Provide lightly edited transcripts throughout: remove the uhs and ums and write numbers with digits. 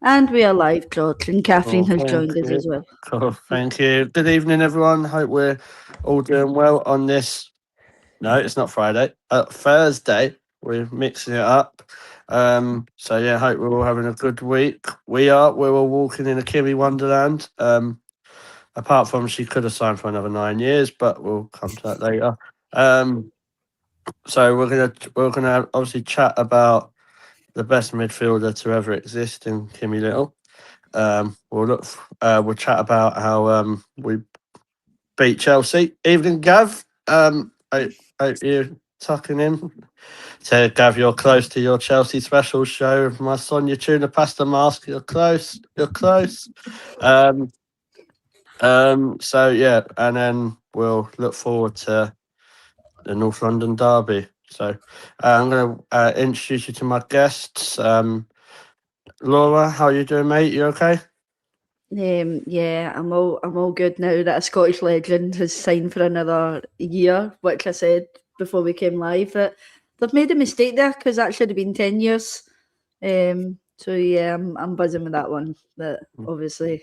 And we are live, George, and Catherine Oh, has thank joined us you. as well. Cool, thank you. Good evening, everyone. Hope we're all doing well on this. No, it's not Friday. Thursday. We're mixing it up. So yeah, hope we're all having a good week. We are. We're all walking in a Kimmy Wonderland. Apart from she could have signed for another 9 years, but we'll come to that later. So we're gonna obviously chat about the best midfielder to ever exist in Kimmy Little. We'll chat about how we beat Chelsea. Evening, Gav. Hope you're tucking in. So, Gav, you're close to your Chelsea special show of my Sonia Tuna Pasta Mask. You're close. You're close. So yeah, and then we'll look forward to the North London derby. So I'm going to introduce you to my guests. Laura, how are you doing, mate? You okay? Yeah, I'm all good now that a Scottish legend has signed for another year, which I said before we came live that they've made a mistake there because that should have been 10 years. So yeah, I'm buzzing with that one. That obviously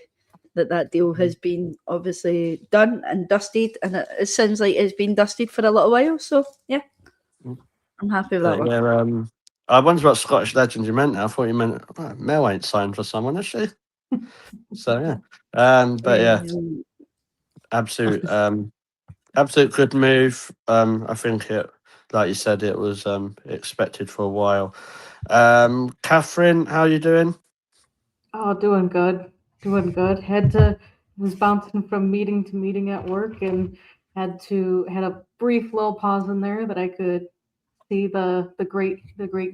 that deal has been obviously done and dusted, and it sounds like it's been dusted for a little while. So yeah, I'm happy with that one. Yeah. I wonder what Scottish legend you meant. I thought you meant Mel ain't signed for someone, is she? So yeah. But yeah, absolute good move. I think it, like you said, it was expected for a while. Catherine, how are you doing? Oh, doing good. Was bouncing from meeting to meeting at work and had a brief little pause in there that I could see the great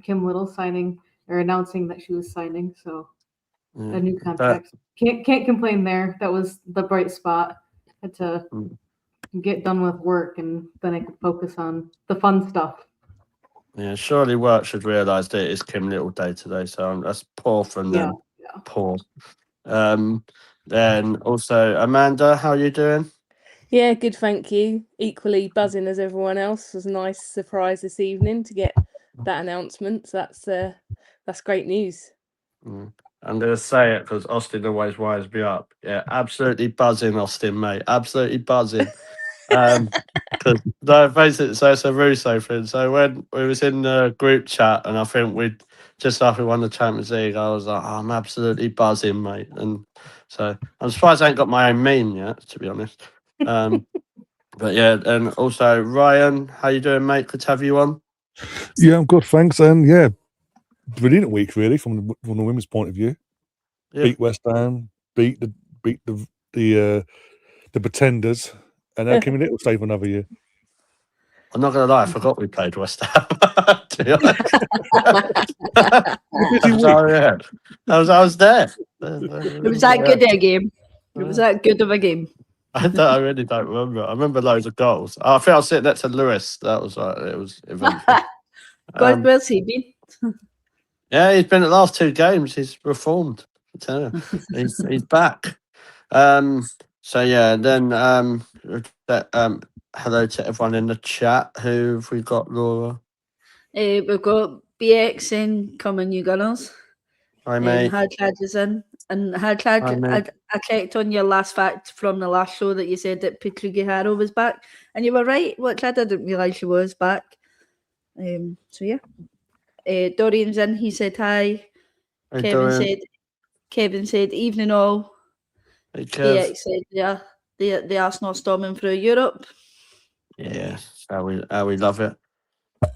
Kim Little signing or announcing that she was signing. So a new contract. Can't complain there. That was the bright spot. Had to get done with work and then I could focus on the fun stuff. Yeah, surely work should realise that it is Kim Little Day today, so that's poor from them. Yeah. Poor. Then also Amanda, how are you doing? Yeah, good, thank you. Equally buzzing as everyone else. It was a nice surprise this evening to get that announcement. So that's great news. I'm going to say it because Austin always winds me up. Yeah, absolutely buzzing, Austin, mate. Absolutely buzzing. Because basically, so it's a Russo thing. So when we was in the group chat, and I think we just after we won the Champions League, I was like, I'm absolutely buzzing, mate. And so I'm surprised I ain't got my own meme yet, to be honest. But yeah, and also Ryan, how you doing, mate? Good to have you on. Yeah, I'm good, thanks. And yeah, brilliant week really from the women's point of view. Yeah. Beat West Ham, beat the pretenders, and now Kimmy Little stay for another year. I'm not gonna lie, I forgot we played West Ham. To be honest. So, yeah, I was there. It was that good a game. It was that good of a game. I really don't remember. I remember loads of goals. I think I was sitting next to Lewis. That was right. It was eventful. Where's he been? Yeah, he's been at the last 2 games. He's reformed. I tell you. He's back. So yeah, then hello to everyone in the chat. Who have we got, Laura? We've got BX in, Common New Gunners. Hi, mate. Hadlad is in. And Hadlad, I checked on your last fact from the last show that you said that Petrugi Harrow was back. And you were right, which I didn't realise she was back. So yeah. Dorian's in, he said hi. Hey, Kevin said evening all. Hey, Kev. BX said the Arsenal storming through Europe. Yeah, how we love it.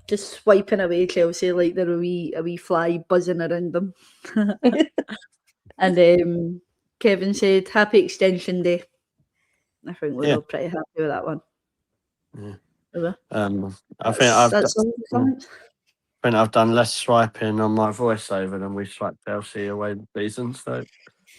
Just swiping away Chelsea like they're a wee fly buzzing around them. And Kevin said, happy extension day. I think we're all pretty happy with that one. Yeah. I think I've done less swiping on my voiceover than we swiped Chelsea away the season. So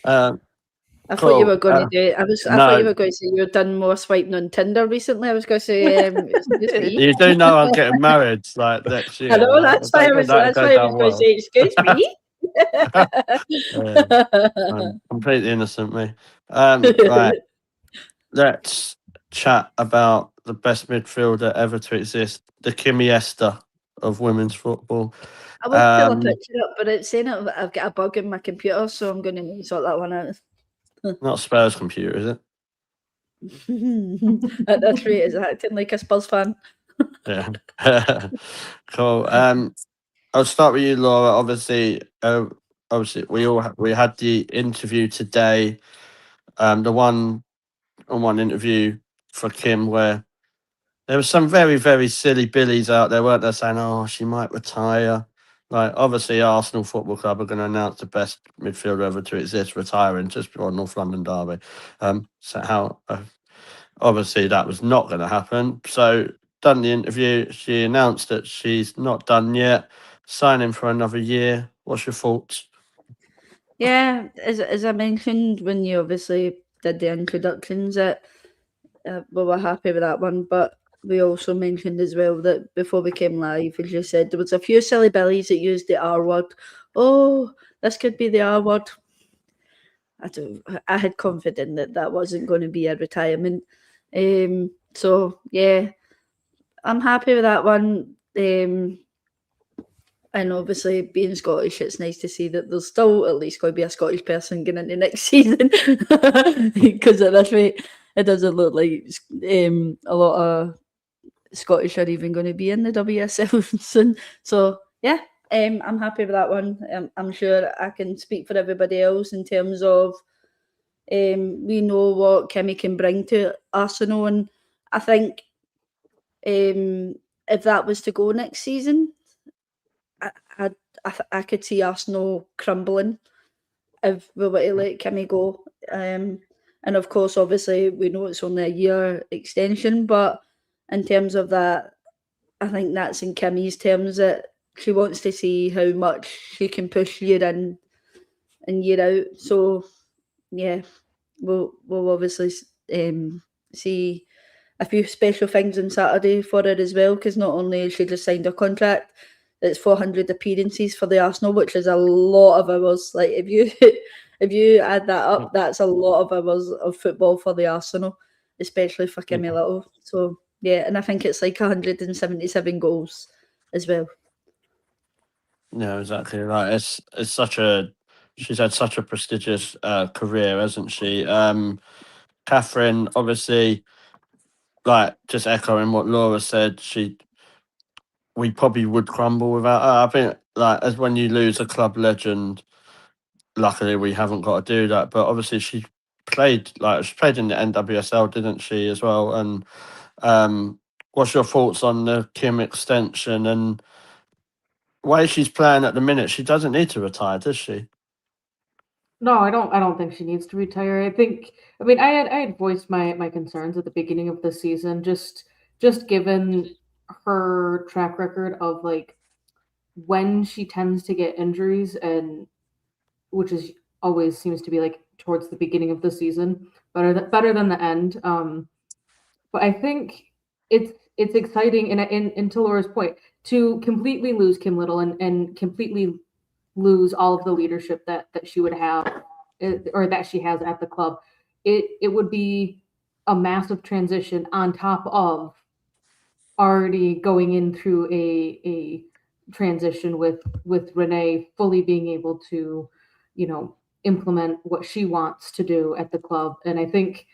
I thought you were going to do it. I thought you were going to say you've done more swiping on Tinder recently. I was going to say, excuse me. You do know I'm getting married like next year. I know, that's why I was going to say, excuse me. Completely innocent, me. Right. Let's chat about the best midfielder ever to exist, the Kimmy Esther. of women's football. I would pull a Um, picture up, but it's saying I've got a bug in my computer, so I'm going to sort that one out. Not Spurs computer, is it? At this rate, is acting like a Spurs fan. Yeah. Cool. I'll start with you, Laura. Obviously, we had the interview today, the one-on-one interview for Kim, where there was some very, very silly billies out there, weren't there, saying, "Oh, she might retire." Like, obviously, Arsenal Football Club are going to announce the best midfielder ever to exist retiring just before North London derby. So how obviously that was not going to happen. So done the interview. She announced that she's not done yet, signing for another year. What's your thoughts? Yeah, as I mentioned when you obviously did the introductions, that we were happy with that one, but we also mentioned as well that before we came live, as you said, there was a few silly billies that used the R word. Oh, this could be the R word. I had confidence that that wasn't going to be a retirement. So yeah, I'm happy with that one. And obviously, being Scottish, it's nice to see that there's still at least going to be a Scottish person going into next season. Because at this rate, it doesn't look like a lot of Scottish are even going to be in the WSL soon. So yeah, I'm happy with that one. I'm sure I can speak for everybody else in terms of we know what Kimmy can bring to Arsenal, and I think if that was to go next season, I could see Arsenal crumbling if we were to let Kimmy go. And of course, obviously, we know it's only a year extension, but in terms of that, I think that's in Kimmy's terms that she wants to see how much she can push year in and year out. So yeah, we'll obviously see a few special things on Saturday for her as well, because not only has she just signed a contract, it's 400 appearances for the Arsenal, which is a lot of hours. Like if you if you add that up, that's a lot of hours of football for the Arsenal, especially for Kimmy Little. So yeah, and I think it's like 177 goals as well. Yeah, exactly right. It's she's had such a prestigious career, hasn't she? Catherine, obviously, like just echoing what Laura said, we probably would crumble without her. I think like as when you lose a club legend, luckily we haven't got to do that. But obviously she played in the NWSL, didn't she, as well? And what's your thoughts on the Kim extension and way she's playing at the minute? She doesn't need to retire, does she? No, I don't think she needs to retire. I mean, I had voiced my concerns at the beginning of the season, just given her track record of like when she tends to get injuries, and which is always seems to be like towards the beginning of the season, better than the end. But I think it's exciting, and to Laura's point, to completely lose Kim Little and completely lose all of the leadership that she would have, or that she has at the club. It would be a massive transition on top of already going in through a transition with Renee fully being able to, implement what she wants to do at the club. And I think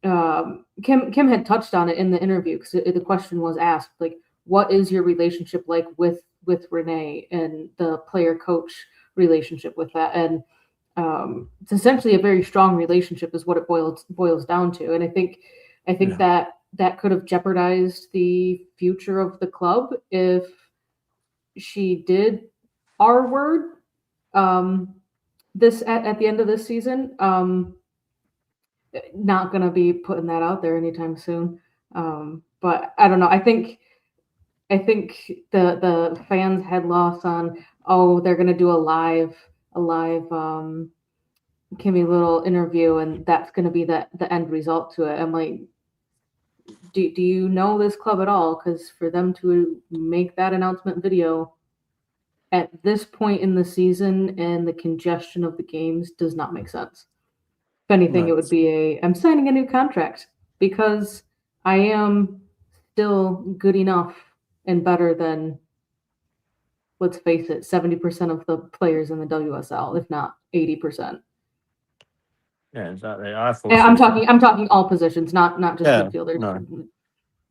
Kim had touched on it in the interview, because the question was asked, like, what is your relationship like with Renee, and the player coach relationship with that? And it's essentially a very strong relationship is what it boils down to. And I think Yeah. that could have jeopardized the future of the club if she did our word this at the end of this season. Not going to be putting that out there anytime soon. But I don't know. I think the fans had lost on, oh, they're going to do a live Kimmy Little interview, and that's going to be the end result to it. I'm like, do you know this club at all? Because for them to make that announcement video at this point in the season and the congestion of the games does not make sense. If anything, No. it would be I'm signing a new contract because I am still good enough and better than let's face it, 70% of the players in the WSL, if not 80%. Yeah, exactly. I thought And she I'm talking all positions, not just Yeah, midfielders. no.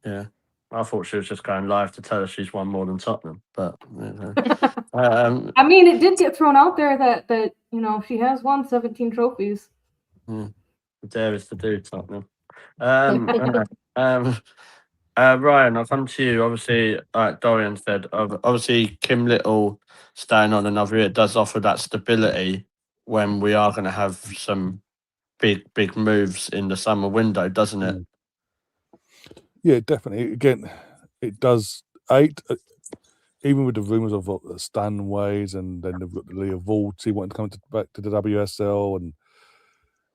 Yeah, I thought she was just going live to tell us she's won more than Tottenham, but I mean, it did get thrown out there that she has won 17 trophies. the dare is to do Tottenham. Ryan, I'll come to you. Obviously, like Dorian said, obviously Kim Little staying on another year does offer that stability when we are going to have some big moves in the summer window, doesn't it? Yeah, definitely. Again, it does. Even with the rumours of the Stanways, and then they've got the Leah Vaulty wanting to come back to the WSL, and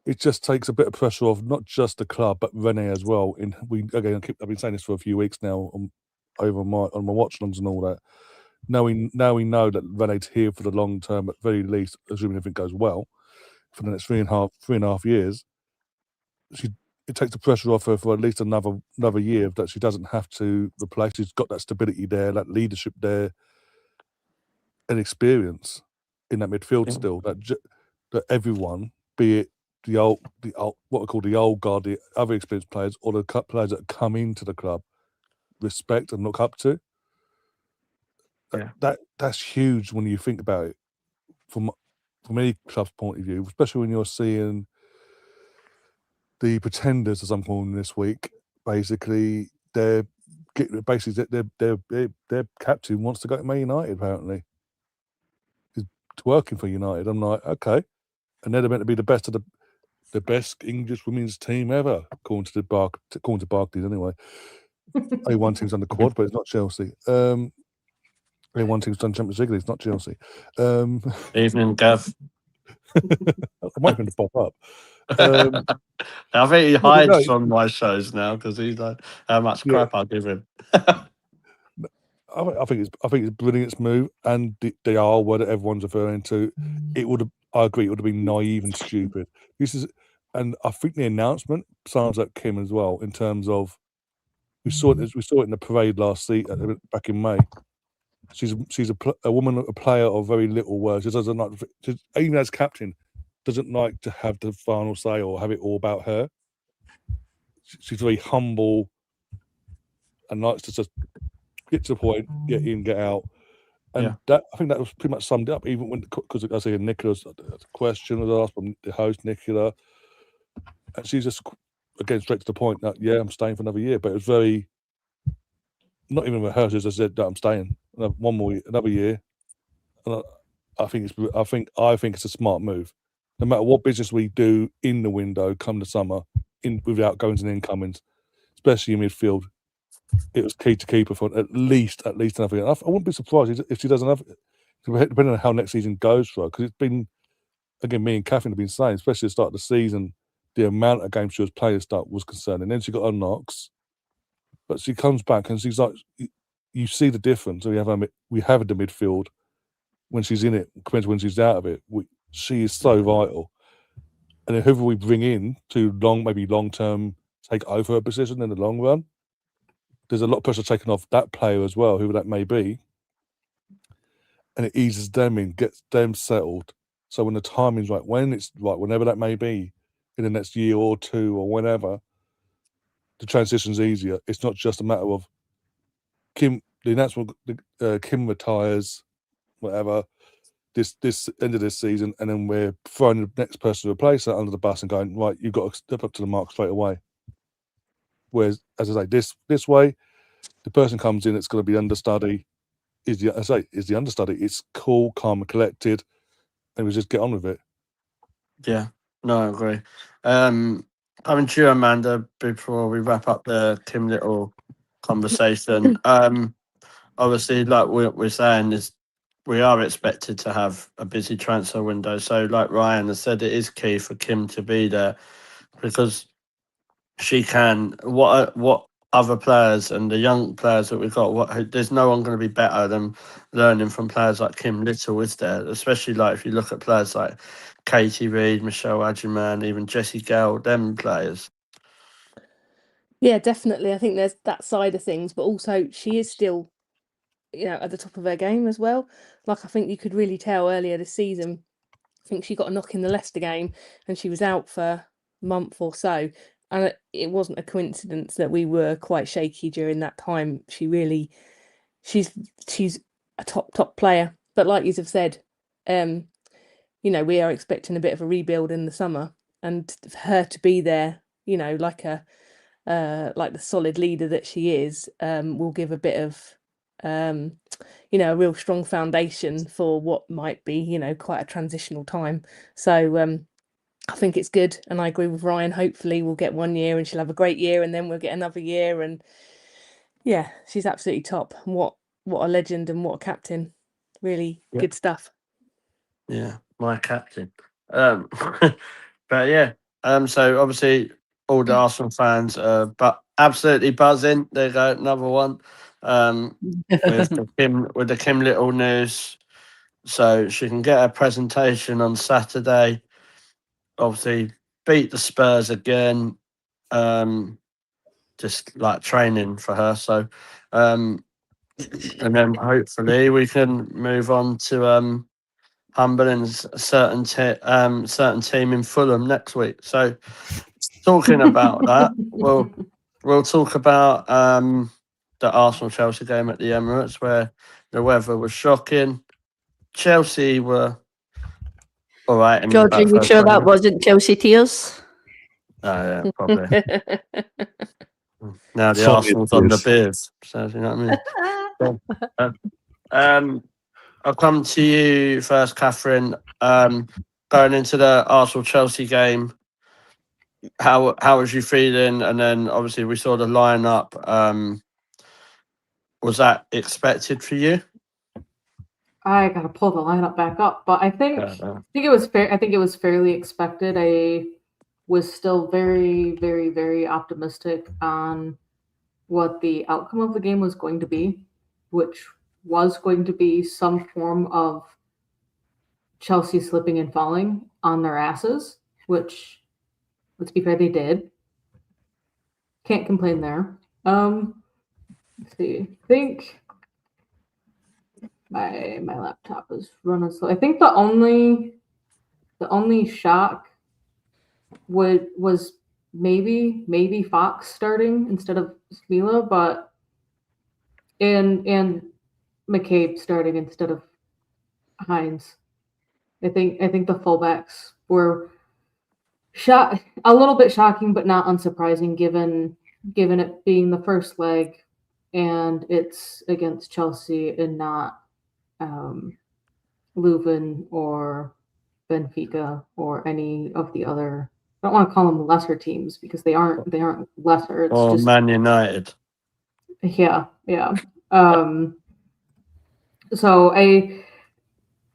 it just takes a bit of pressure off not just the club but Renee as well. I've been saying this for a few weeks now on my watch-alongs and all that. Now we know that Renee's here for the long term, at very least, assuming everything goes well, for the next 3.5 years. It takes the pressure off her for at least another year that she doesn't have to replace. She's got that stability there, that leadership there, and experience in that midfield still. That everyone, be it the old what we call the old guard, the other experienced players, or the players that come into the club, respect and look up to. That's huge when you think about it from any club's point of view, especially when you're seeing the Pretenders, as I'm calling them this week. Basically, their captain wants to go to Man United. Apparently, he's working for United. I'm like, okay, and they're meant to be the best of the best English women's team ever, according to Barclays anyway. Only one team's done the quad, but it's not Chelsea. Only one team's done Champions League, it's not Chelsea. Evening, Gav. I'm waiting to pop up. I think he hides from my shows now because he's like, how much crap I give him. I think it's a brilliant move, and the R word that everyone's referring to. I agree, it would have been naive and stupid. And I think the announcement sounds like Kim as well. In terms of, we saw it in the parade back in May. She's a woman, a player of very little words. She doesn't like, even as captain, doesn't like to have the final say or have it all about her. She's very humble and likes to just get to the point, get in, get out. And I think that was pretty much summed up. Even because I see Nicola's question was asked from the host, Nicola, and she's just again straight to the point that I'm staying for another year. But it was very, not even rehearsed. I said that I'm staying another year. And I think it's a smart move. No matter what business we do in the window, come the summer, with outgoings and incomings, especially in midfield, it was key to keep her for at least another year. I wouldn't be surprised if she doesn't have, depending on how next season goes for her, because it's been, again, me and Catherine have been saying, especially at the start of the season, the amount of games she was playing at the start was concerning. Then she got her knocks, but she comes back and she's like, you see the difference. We have in the midfield when she's in it compared to when she's out of it. She is so vital. And whoever we bring in to long term take over her position in the long run, there's a lot of pressure taken off that player as well, whoever that may be. And it eases them in, gets them settled. So when the timing's right, whenever that may be, in the next year or two or whenever, the transition's easier. It's not just a matter of Kim, the announcement, Kim retires, whatever, this end of this season, and then we're throwing the next person to replace her under the bus and going, right, you've got to step up to the mark straight away. Whereas, as I say, this way, the person comes in, it's going to be understudy. Is the understudy. It's cool, calm, and collected, and we just get on with it. Yeah, no, I agree. Coming to you, Amanda, before we wrap up the Kim Little conversation. Obviously, like we're saying, is we are expected to have a busy transfer window. So, like Ryan has said, it is key for Kim to be there because she can. What other players and the young players that we've got, there's no one going to be better than learning from players like Kim Little, is there? Especially like if you look at players like Katie Reid, Michelle Adjiman, even Jessie Gale, them players. Yeah, definitely. I think there's that side of things, but also she is still at the top of her game as well. Like, I think you could really tell earlier this season. I think she got a knock in the Leicester game and she was out for a month or so. And it wasn't a coincidence that we were quite shaky during that time. She's a top player. But like you have said, we are expecting a bit of a rebuild in the summer, and for her to be there, like the solid leader that she is, will give a bit of a real strong foundation for what might be, quite a transitional time. So I think it's good, and I agree with Ryan. Hopefully we'll get 1 year and she'll have a great year, and then we'll get another year. And yeah, she's absolutely top. What a legend and what a captain. Really good stuff. Yeah, my captain. But yeah, so obviously all the Arsenal fans but absolutely buzzing. There you go, another one. With the Kim Little news. So she can get her presentation on Saturday. Obviously beat the Spurs again. Just like training for her. So and then hopefully we can move on to Humberland's certain team in Fulham next week. So talking about that, we'll talk about the Arsenal-Chelsea game at the Emirates, where the weather was shocking. Chelsea were all right. George, are you sure that wasn't Chelsea tears? Yeah, probably. Now the Sorry, Arsenal's on the yes. beers, so you know what I mean. I'll come to you first, Catherine. Going into the Arsenal-Chelsea game, how was you feeling? And then obviously we saw the lineup. Was that expected for you? I gotta pull the lineup back up, but I think it was fair. I think it was fairly expected. I was still very, very, very optimistic on what the outcome of the game was going to be, which was going to be some form of Chelsea slipping and falling on their asses, which, let's be fair, they did. Can't complain there. Let's see. I think my laptop is running slow. I think the only shock was maybe Fox starting instead of Smila, but and McCabe starting instead of Hines. I think the fullbacks were a little bit shocking, but not unsurprising given it being the first leg and it's against Chelsea and not Leuven or Benfica or any of the other. I don't want to call them lesser teams because they aren't lesser. It's just Man United. Yeah. So I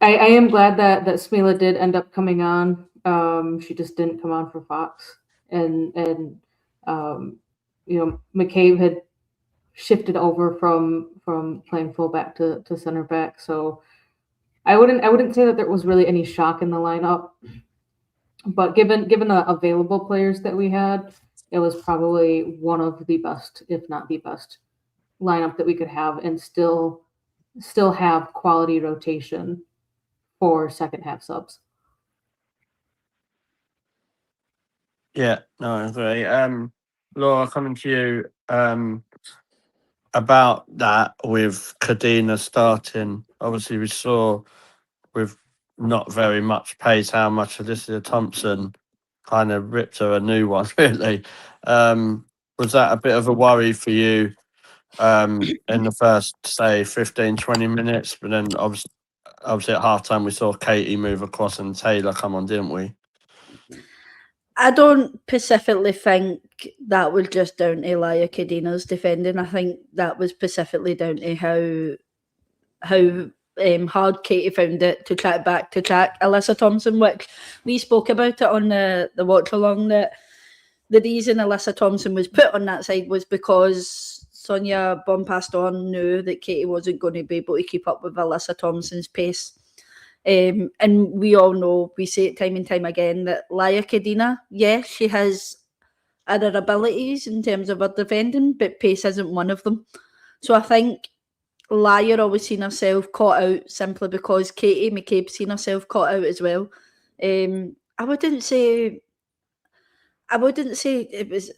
am glad that Smila did end up coming on. She just didn't come on for Fox, and McCabe had shifted over from playing fullback to center back. So I wouldn't say that there was really any shock in the lineup, but given the available players that we had, it was probably one of the best, if not the best, lineup that we could have, and still have quality rotation for second half subs. Yeah, no, I agree. Laura, coming to you about that with Cadena starting. Obviously, we saw with not very much pace how much Alicia Thompson kind of ripped her a new one, really. Was that a bit of a worry for you in the first, say, 15, 20 minutes? But then obviously at halftime we saw Katie move across and Taylor come on, didn't we? I don't specifically think that was just down to Laia Cadena's defending. I think that was specifically down to how hard Katie found it to track Alyssa Thompson, which we spoke about it on the watch along, that the reason Alyssa Thompson was put on that side was because Sonia Bonpaston knew that Katie wasn't going to be able to keep up with Alyssa Thompson's pace. And we all know, we say it time and time again, that Laia Cadena, yes, she has other abilities in terms of her defending, but pace isn't one of them. So I think Liar always seen herself caught out simply because Katie McCabe seen herself caught out as well. I wouldn't say it was.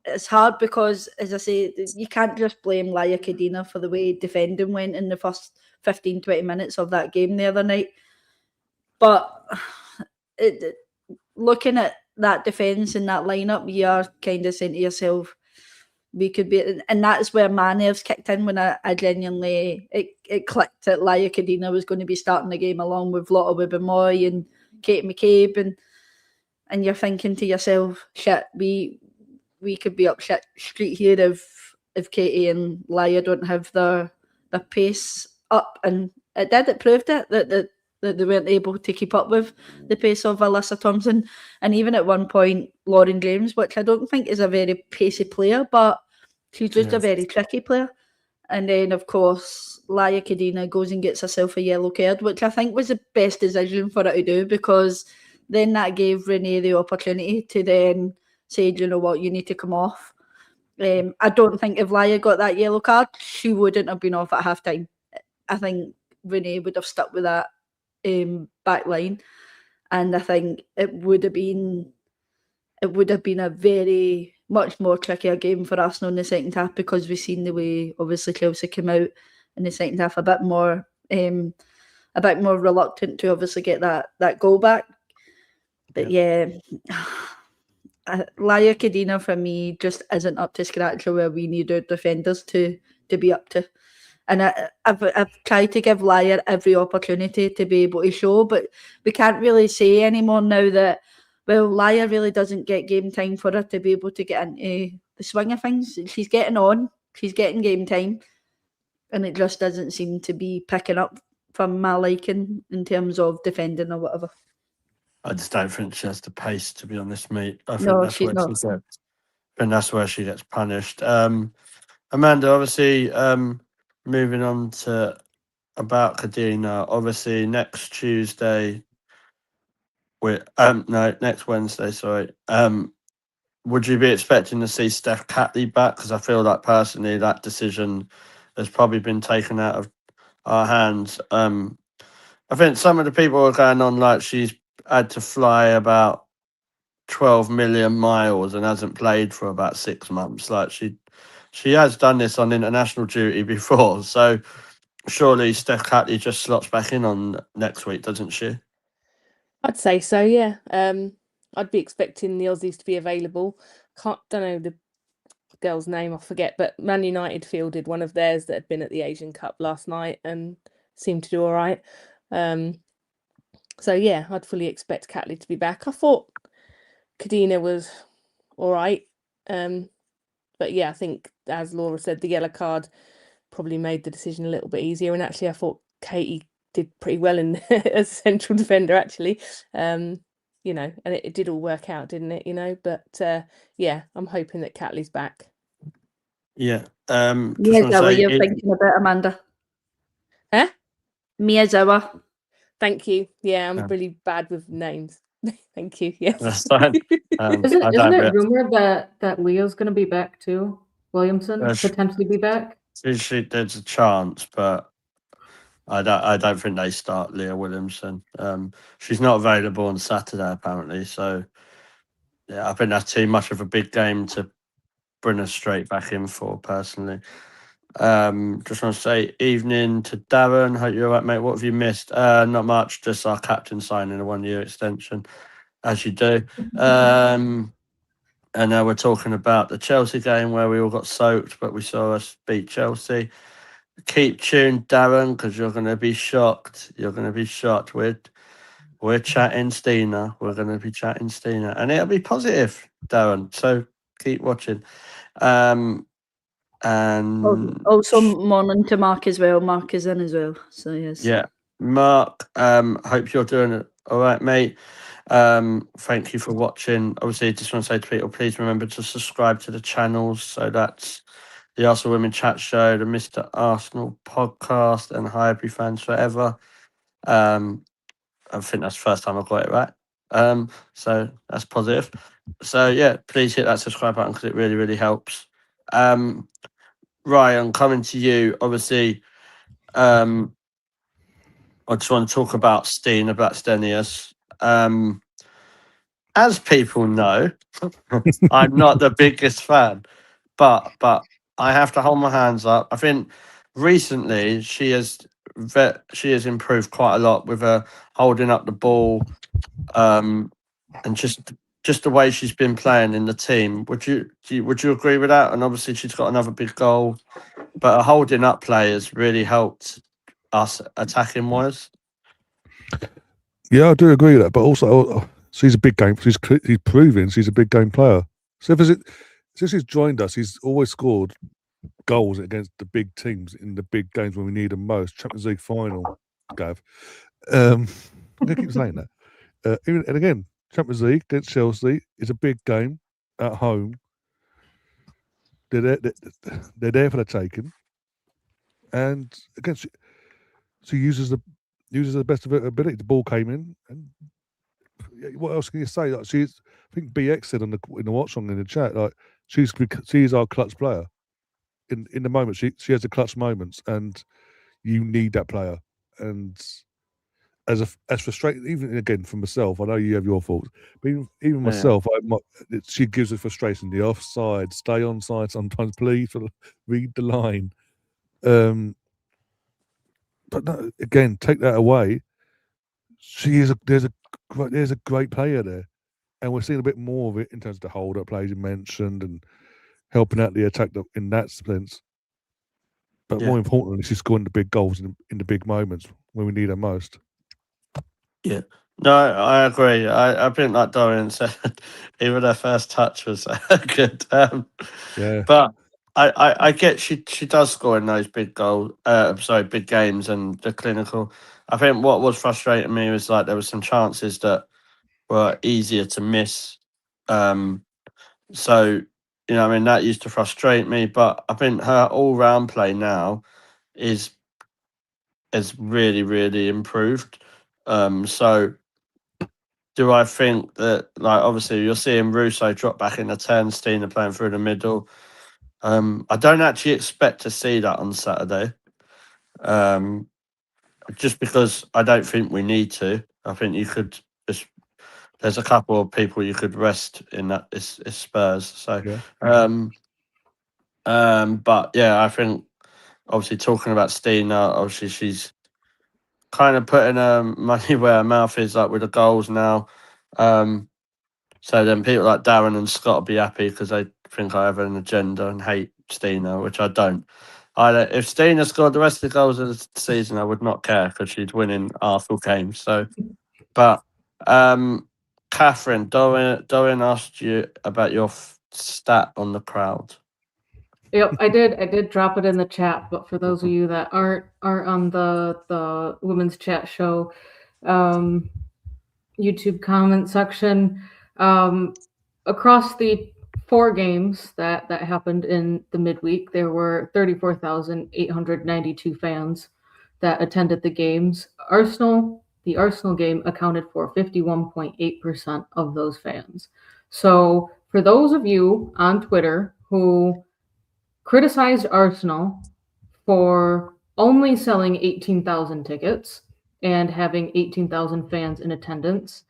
It's hard because, as I say, you can't just blame Laia Cadena for the way defending went in the first 15, 20 minutes of that game the other night. But looking at that defence and that lineup, you are kind of saying to yourself, we could be, and that's where my nerves kicked in when I genuinely it clicked that Laia Cadena was going to be starting the game along with Lotte Wibbemoy and Kate McCabe, and you're thinking to yourself, shit, we could be up shit street here if Katie and Laia don't have their pace up, and it proved it that they weren't able to keep up with the pace of Alyssa Thompson, and even at one point Lauren James, which I don't think is a very pacey player, but she's just a very tricky player. And then of course Laia Cadena goes and gets herself a yellow card, which I think was the best decision for her to do, because then that gave Renee the opportunity to then say, you know what, you need to come off. I don't think if Laia got that yellow card, she wouldn't have been off at half time. I think Renee would have stuck with that back line, and I think it would have been a very much more trickier game for Arsenal in the second half, because we've seen the way obviously Chelsea came out in the second half a bit more reluctant to obviously get that goal back. But yeah, Laia Cadena for me just isn't up to scratch where we need our defenders to be up to. And I've tried to give Laia every opportunity to be able to show, but we can't really say anymore now that, well, Laia really doesn't get game time for her to be able to get into the swing of things. She's getting on, she's getting game time, and it just doesn't seem to be picking up from my liking in terms of defending or whatever. I just don't think she has the pace, to be honest, mate. I think No, that's she's where not. she gets. And that's where she gets punished. Amanda, obviously, moving on to about Cadena. Obviously, next Tuesday, next Wednesday. Sorry. Would you be expecting to see Steph Catley back? Because I feel like personally that decision has probably been taken out of our hands. I think some of the people are going on like she's had to fly about 12 million miles and hasn't played for about 6 months. Like she has done this on international duty before, so surely Steph Catley just slots back in on next week, doesn't she? I'd say so, yeah. I'd be expecting the Aussies to be available. Don't know the girl's name, I forget, but Man United fielded one of theirs that had been at the Asian Cup last night and seemed to do all right. So yeah, I'd fully expect Catley to be back. I thought Cadena was all right. But yeah, I think, as Laura said, the yellow card probably made the decision a little bit easier. And actually, I thought Katie did pretty well as a central defender, actually. And it did all work out, didn't it? But yeah, I'm hoping that Catley's back. Yeah. Miyazawa, you're thinking about, Amanda? Huh? Miyazawa. Thank you. Yeah, I'm really bad with names. Thank you. Yes. That's fine. Isn't it rumored that Leo's going to be back too? Williamson potentially be back? There's a chance, but I don't think they start Leah Williamson. She's not available on Saturday apparently, so yeah, I think that's too much of a big game to bring her straight back in for personally. Just want to say evening to Darren. Hope you're all right, mate. What have you missed? Not much, just our captain signing a 1-year extension, as you do. And now we're talking about the Chelsea game where we all got soaked, but we saw us beat Chelsea. Keep tuned, Darren, because you're going to be shocked. You're going to be shocked. We're chatting Stina. We're going to be chatting Stina, and it'll be positive, Darren. So keep watching. And also morning to Mark as well. Mark is in as well. So yes. Yeah, Mark. Hope you're doing it all right, mate. Thank you for watching. Obviously, just want to say to people, please remember to subscribe to the channels. So that's the Arsenal Women Chat Show, the Mr. Arsenal podcast, and Highbury Fans Forever. I think that's the first time I got it right. So that's positive. So yeah, please hit that subscribe button because it really, really helps. Ryan, coming to you, obviously, I just want to talk about Stina Blackstenius. As people know, I'm not the biggest fan, but I have to hold my hands up. I think recently she has improved quite a lot with her holding up the ball, and just the way she's been playing in the team. Would you agree with that? And obviously she's got another big goal, but her holding up play has really helped us attacking wise. Yeah, I do agree with that. But also, she's a big game. She's proving she's a big game player. So since he's joined us, he's always scored goals against the big teams in the big games when we need them most. Champions League final, Gav. I'm gonna keep saying that. And again, Champions League against Chelsea is a big game at home. They're there for the taking, and again, she uses the best of her ability. The ball came in, and what else can you say? Like I think BX said in the watch on in the chat, like she's our clutch player. In the moment, she has the clutch moments, and you need that player. And as frustrating, even again for myself, I know you have your faults, but even myself, she gives us frustration. The offside, stay on side sometimes, please read the line. But no, again, take that away. There's a great player there, and we're seeing a bit more of it in terms of the hold-up plays you mentioned and helping out the attack in that sense. But more importantly, she's scoring the big goals in the big moments when we need her most. Yeah. No, I agree. I think like Dorian said, even her first touch was good. Yeah. But I get she does score in those big big games and the clinical. I think what was frustrating me was like there were some chances that were easier to miss. So I mean that used to frustrate me, but I think her all round play now has really, really improved. So do I think that, like, obviously you're seeing Russo drop back in the 10, Stina playing through the middle. I don't actually expect to see that on Saturday. Just because I don't think we need to. I think you could just. There's a couple of people you could rest in that. It's Spurs. So, but yeah, I think obviously talking about Stina, obviously she's kind of putting money where her mouth is, like with the goals now. So then people like Darren and Scott will be happy because they think I have an agenda and hate Stina, which I don't. If Stina scored the rest of the goals of the season, I would not care because she's winning Arsenal games. So, but Catherine, Dorian asked you about your stat on the crowd. Yep, I did drop it in the chat, but for those of you that aren't on the women's chat show YouTube comment section, across the 4 games that happened in the midweek, there were 34,892 fans that attended the games. The Arsenal game accounted for 51.8% of those fans. So for those of you on Twitter who criticized Arsenal for only selling 18,000 tickets and having 18,000 fans in attendance,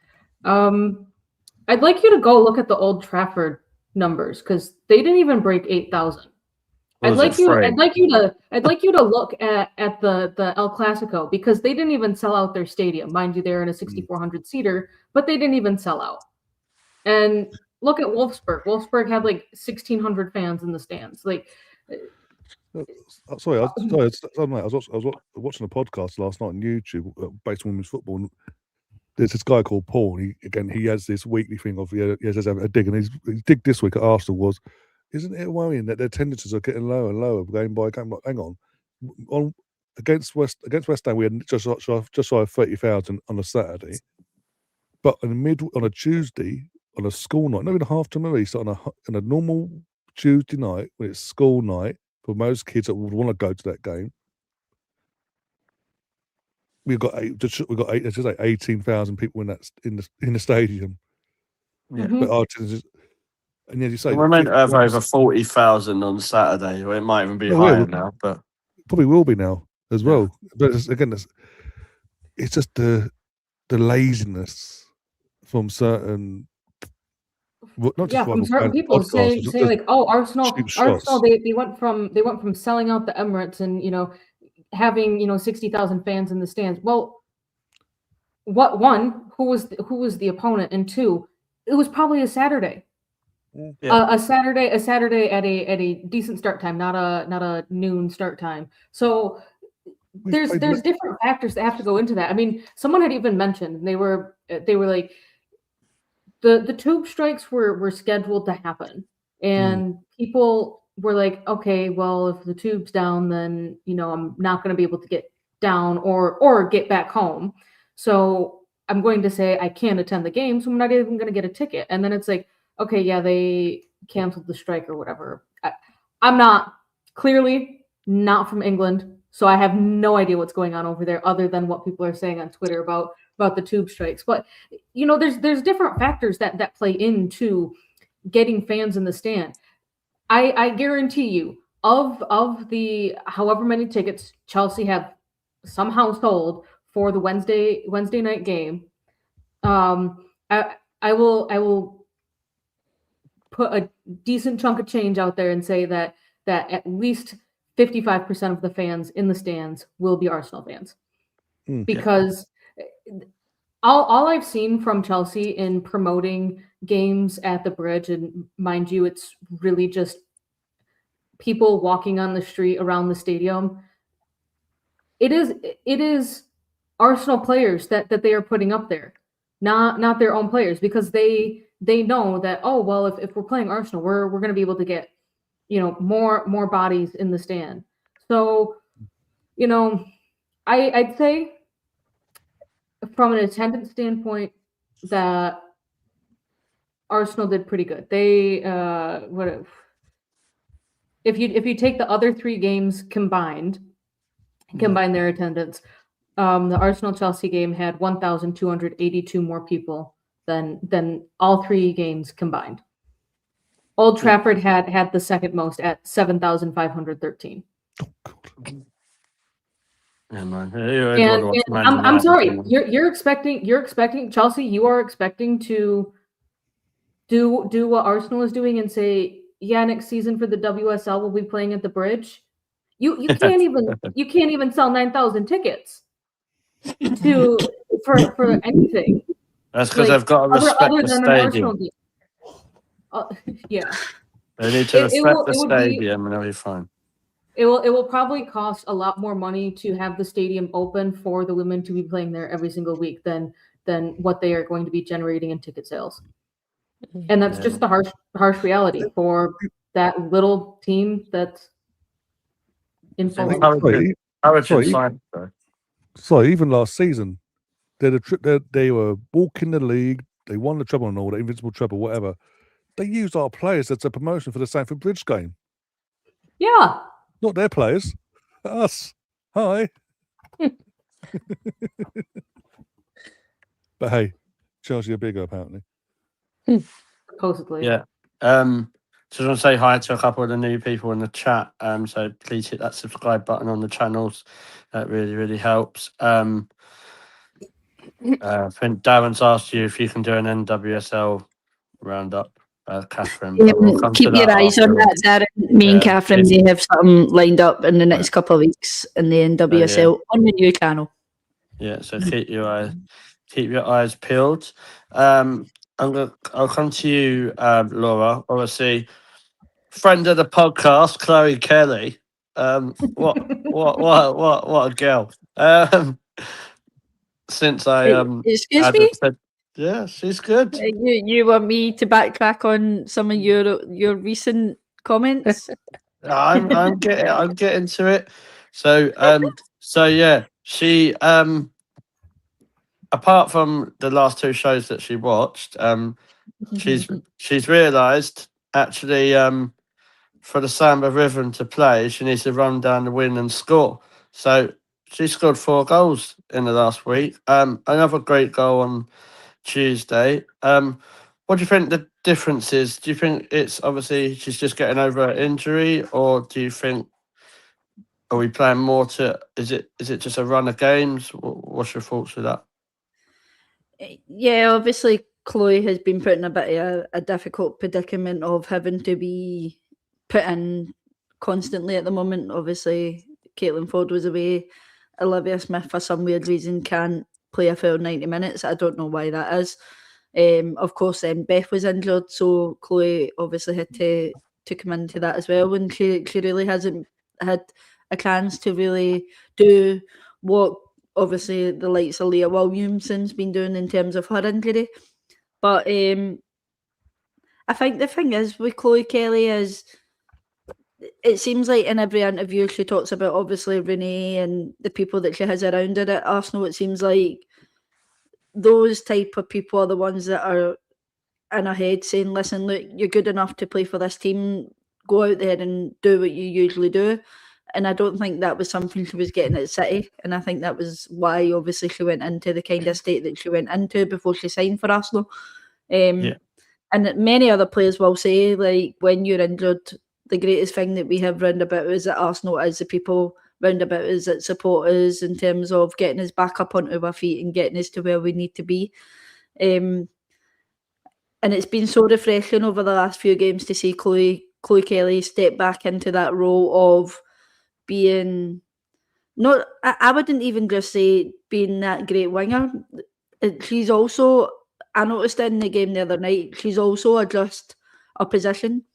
I'd like you to go look at the Old Trafford numbers because they didn't even break 8,000. I'd like you to look at the El Clasico because they didn't even sell out their stadium. Mind you, they're in a 6,400 seater, but they didn't even sell out. And look at Wolfsburg. Wolfsburg had like 1,600 fans in the stands. Like, sorry, I was watching a podcast last night on YouTube based on women's football. And there's this guy called Paul. He has this weekly thing of he has a dig, and his dig this week at Arsenal was, isn't it worrying that their attendances are getting lower and lower game by game? Hang on, against West Ham we had just shy of 30,000 on a Saturday, but on a Tuesday on a school night, not even a half term release, on a normal Tuesday night when it's school night for most kids that would want to go to that game. We've got 18,000 people in the stadium. Yeah. But And as you say, We're meant to have 51%. over 40,000 on Saturday, or it might even be Oh, yeah, higher now. But probably will be now as Yeah. well. But it's just the laziness from certain, not just from rival certain fans, people saying podcasters, saying like, oh, Arsenal, cheap shots. they went from selling out the Emirates and having 60,000 fans in the stands. Well, who was the opponent, and two, it was probably a Saturday. Yeah. A Saturday at a decent start time, not a noon start time. So there's different factors that have to go into that. I mean, someone had even mentioned they were like the tube strikes were scheduled to happen, and people were like, okay, well, if the tube's down, then I'm not going to be able to get down or get back home. So I'm going to say I can't attend the game, so I'm not even going to get a ticket. And then it's like, okay, yeah, they canceled the strike or whatever. I'm clearly not from England, so I have no idea what's going on over there other than what people are saying on Twitter about the tube strikes. But there's different factors that play into getting fans in the stand. I guarantee you, of the however many tickets Chelsea have somehow sold for the Wednesday night game, I will put a decent chunk of change out there and say that at least 55% of the fans in the stands will be Arsenal fans, because all I've seen from Chelsea in promoting games at the Bridge, and mind you, it's really just people walking on the street around the stadium. It is Arsenal players that they are putting up there, not their own players, because they know that, oh well, if we're playing Arsenal, we're going to be able to get more bodies in the stand. So I'd say from an attendance standpoint that Arsenal did pretty good. They if you take the other three games combine their attendance, the Arsenal Chelsea game had 1,282 more people than all three games combined. Old Trafford had the second most at 7,513. Yeah, man. I'm sorry. You're expecting Chelsea. You are expecting to do what Arsenal is doing and say, yeah, next season for the WSL we'll be playing at the Bridge. You can't even sell 9,000 tickets for anything. That's because they've got to respect the stadium. Yeah. They need to respect the stadium and it'll be fine. It will probably cost a lot more money to have the stadium open for the women to be playing there every single week than what they are going to be generating in ticket sales. And that's just the harsh reality for that little team that's in full. Sorry, even last season, they were walking the league. They won the treble and all, the invincible treble, whatever. They used our players as a promotion for the Stamford Bridge game. Yeah. Not their players. Us. Hi. But hey, Chelsea are bigger, apparently. Supposedly. Yeah. Just want to say hi to a couple of the new people in the chat. So please hit that subscribe button on the channels. That really, really helps. I think Darren's asked you if you can do an NWSL roundup, Catherine. Keep your eyes on that, Darren. Me and Catherine may have something lined up in the next couple of weeks in the NWSL on the new channel. Yeah, so keep your eyes peeled. I'll come to you, Laura. Obviously, friend of the podcast, Chloe Kelly. What a girl. Since I excuse me. Yeah, she's good. You want me to backtrack on some of your recent comments? I'm getting to it. So yeah, she apart from the last two shows that she watched, she's realised actually for the Samba Rhythm to play, she needs to run down the win and score. So she scored 4 goals in the last week. Another great goal on Tuesday. What do you think the difference is? Do you think it's obviously she's just getting over her injury, or do you think are we playing more to? Is it just a run of games? What's your thoughts with that? Yeah, obviously Chloe has been put in a bit of a difficult predicament of having to be put in constantly at the moment. Obviously, Caitlin Ford was away. Olivia Smith, for some weird reason, can't play a full 90 minutes. I don't know why that is. Of course, then Beth was injured, so Chloe obviously had to come into that as well. And she really hasn't had a chance to really do what obviously the likes of Leah Williamson's been doing in terms of her injury. But I think the thing is with Chloe Kelly is it seems like in every interview she talks about obviously Renee and the people that she has around her at Arsenal. It seems like those type of people are the ones that are in her head saying, listen, look, you're good enough to play for this team. Go out there and do what you usually do. And I don't think that was something she was getting at City. And I think that was why, obviously, she went into the kind of state that she went into before she signed for Arsenal. And many other players will say, like, when you're injured, the greatest thing that we have round about us at Arsenal is the people round about us that support us in terms of getting us back up onto our feet and getting us to where we need to be. And it's been so refreshing over the last few games to see Chloe Kelly step back into that role of being not, I wouldn't even just say being that great winger. She's also, I noticed in the game the other night, she's also adjust her position.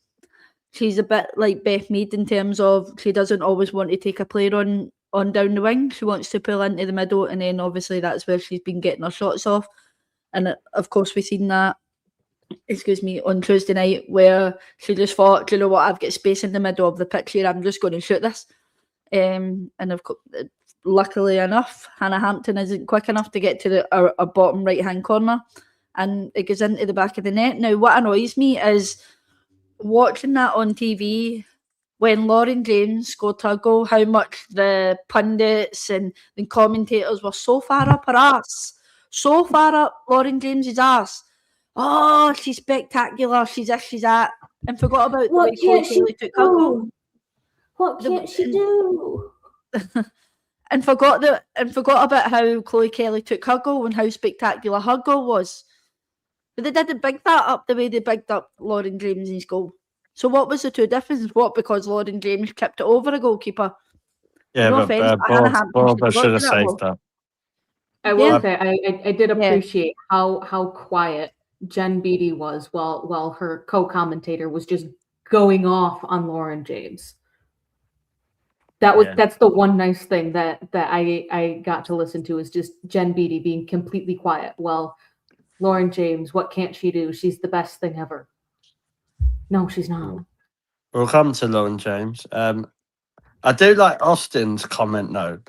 She's a bit like Beth Mead in terms of she doesn't always want to take a player on down the wing. She wants to pull into the middle, and then obviously that's where she's been getting her shots off. And of course we've seen that, on Tuesday night, where she just thought, do you know what, I've got space in the middle of the pitch here, I'm just going to shoot this. And of course, luckily enough, Hannah Hampton isn't quick enough to get to our bottom right-hand corner, and it goes into the back of the net. Now, what annoys me is watching that on TV when Lauren James scored her goal, how much the pundits and the commentators were so far up her arse, so far up Lauren James's arse. Oh, she's spectacular, she's this, she's that, and forgot about What the way can't she Kelly took her goal. do? What can't she do? And forgot about how Chloe Kelly took her goal and how spectacular her goal was. But they didn't big that up the way they bigged up Lauren James's goal. So what was the two differences? What, because Lauren James tipped it over a goalkeeper? Yeah, No but offence, but Hannah Hampton Borba should have that saved goal. that. I will Yeah. say I did appreciate how quiet Jen Beattie was while her co-commentator was just going off on Lauren James. That's the one nice thing that I got to listen to, is just Jen Beattie being completely quiet. Well, Lauren James, what can't she do? She's the best thing ever. No, she's not. We'll come to Lauren James. I do like Austin's comment though.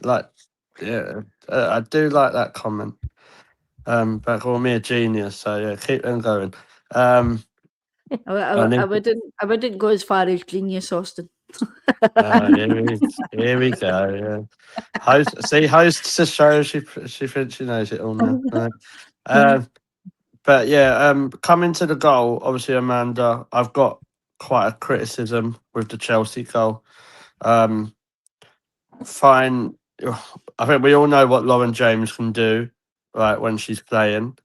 I do like that comment. But call me a genius, so yeah, keep them going. I wouldn't go as far as genius, Austin. Here we go. Yeah, hosts the show. She thinks she knows it all now. But yeah, coming to the goal. Obviously, Amanda, I've got quite a criticism with the Chelsea goal. Fine. I think we all know what Lauren James can do, right, when she's playing,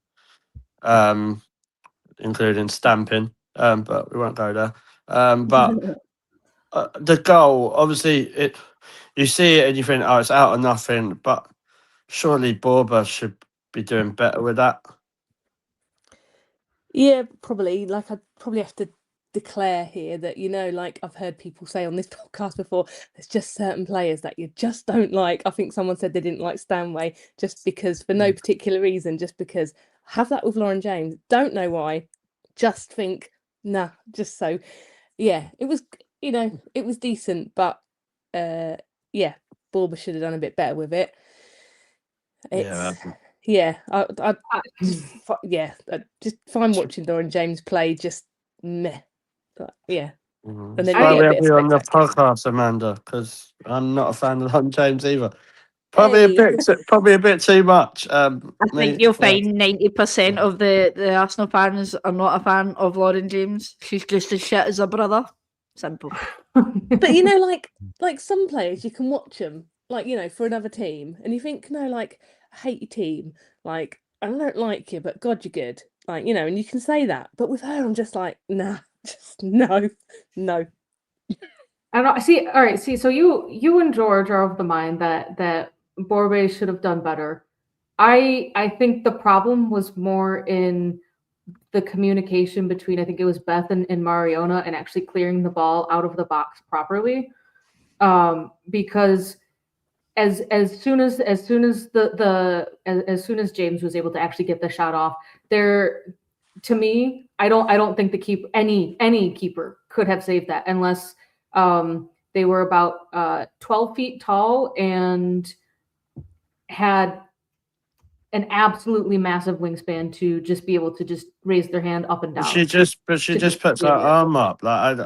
including stamping. But we won't go there. But the goal, obviously, you see it and you think, oh, it's out of nothing. But surely Borba should be doing better with that. Yeah, probably. Like, I'd probably have to declare here that, like I've heard people say on this podcast before, there's just certain players that you just don't like. I think someone said they didn't like Stanway just because, for no particular reason, just because. Have that with Lauren James. Don't know why. Just think, nah, just so. Yeah, it was, it was decent, but yeah, Borba should have done a bit better with it. It's, I just find watching Lauren James play just meh. But, yeah. And then why we have you on the podcast, Amanda, because I'm not a fan of Lauren James either. Probably Hey. probably a bit too much. I think you'll find 90% of the Arsenal fans are not a fan of Lauren James. She's just as shit as her brother. Simple. But you know, like some players, you can watch them, like, you know, for another team, and you think, no, like, I hate your team, like, I don't like you, but God, you're good, like, you know, and you can say that. But with her, I'm just like, nah, just no. I don't see. All right, see. So you and George are of the mind that Borbe should have done better. I think the problem was more in the communication between, I think it was Beth and Mariona, and actually clearing the ball out of the box properly. Because as soon as James was able to actually get the shot off, there, to me, I don't think any keeper could have saved that unless they were about 12 feet tall and had an absolutely massive wingspan to just be able to just raise their hand up and down. She just puts her save it. arm up. Like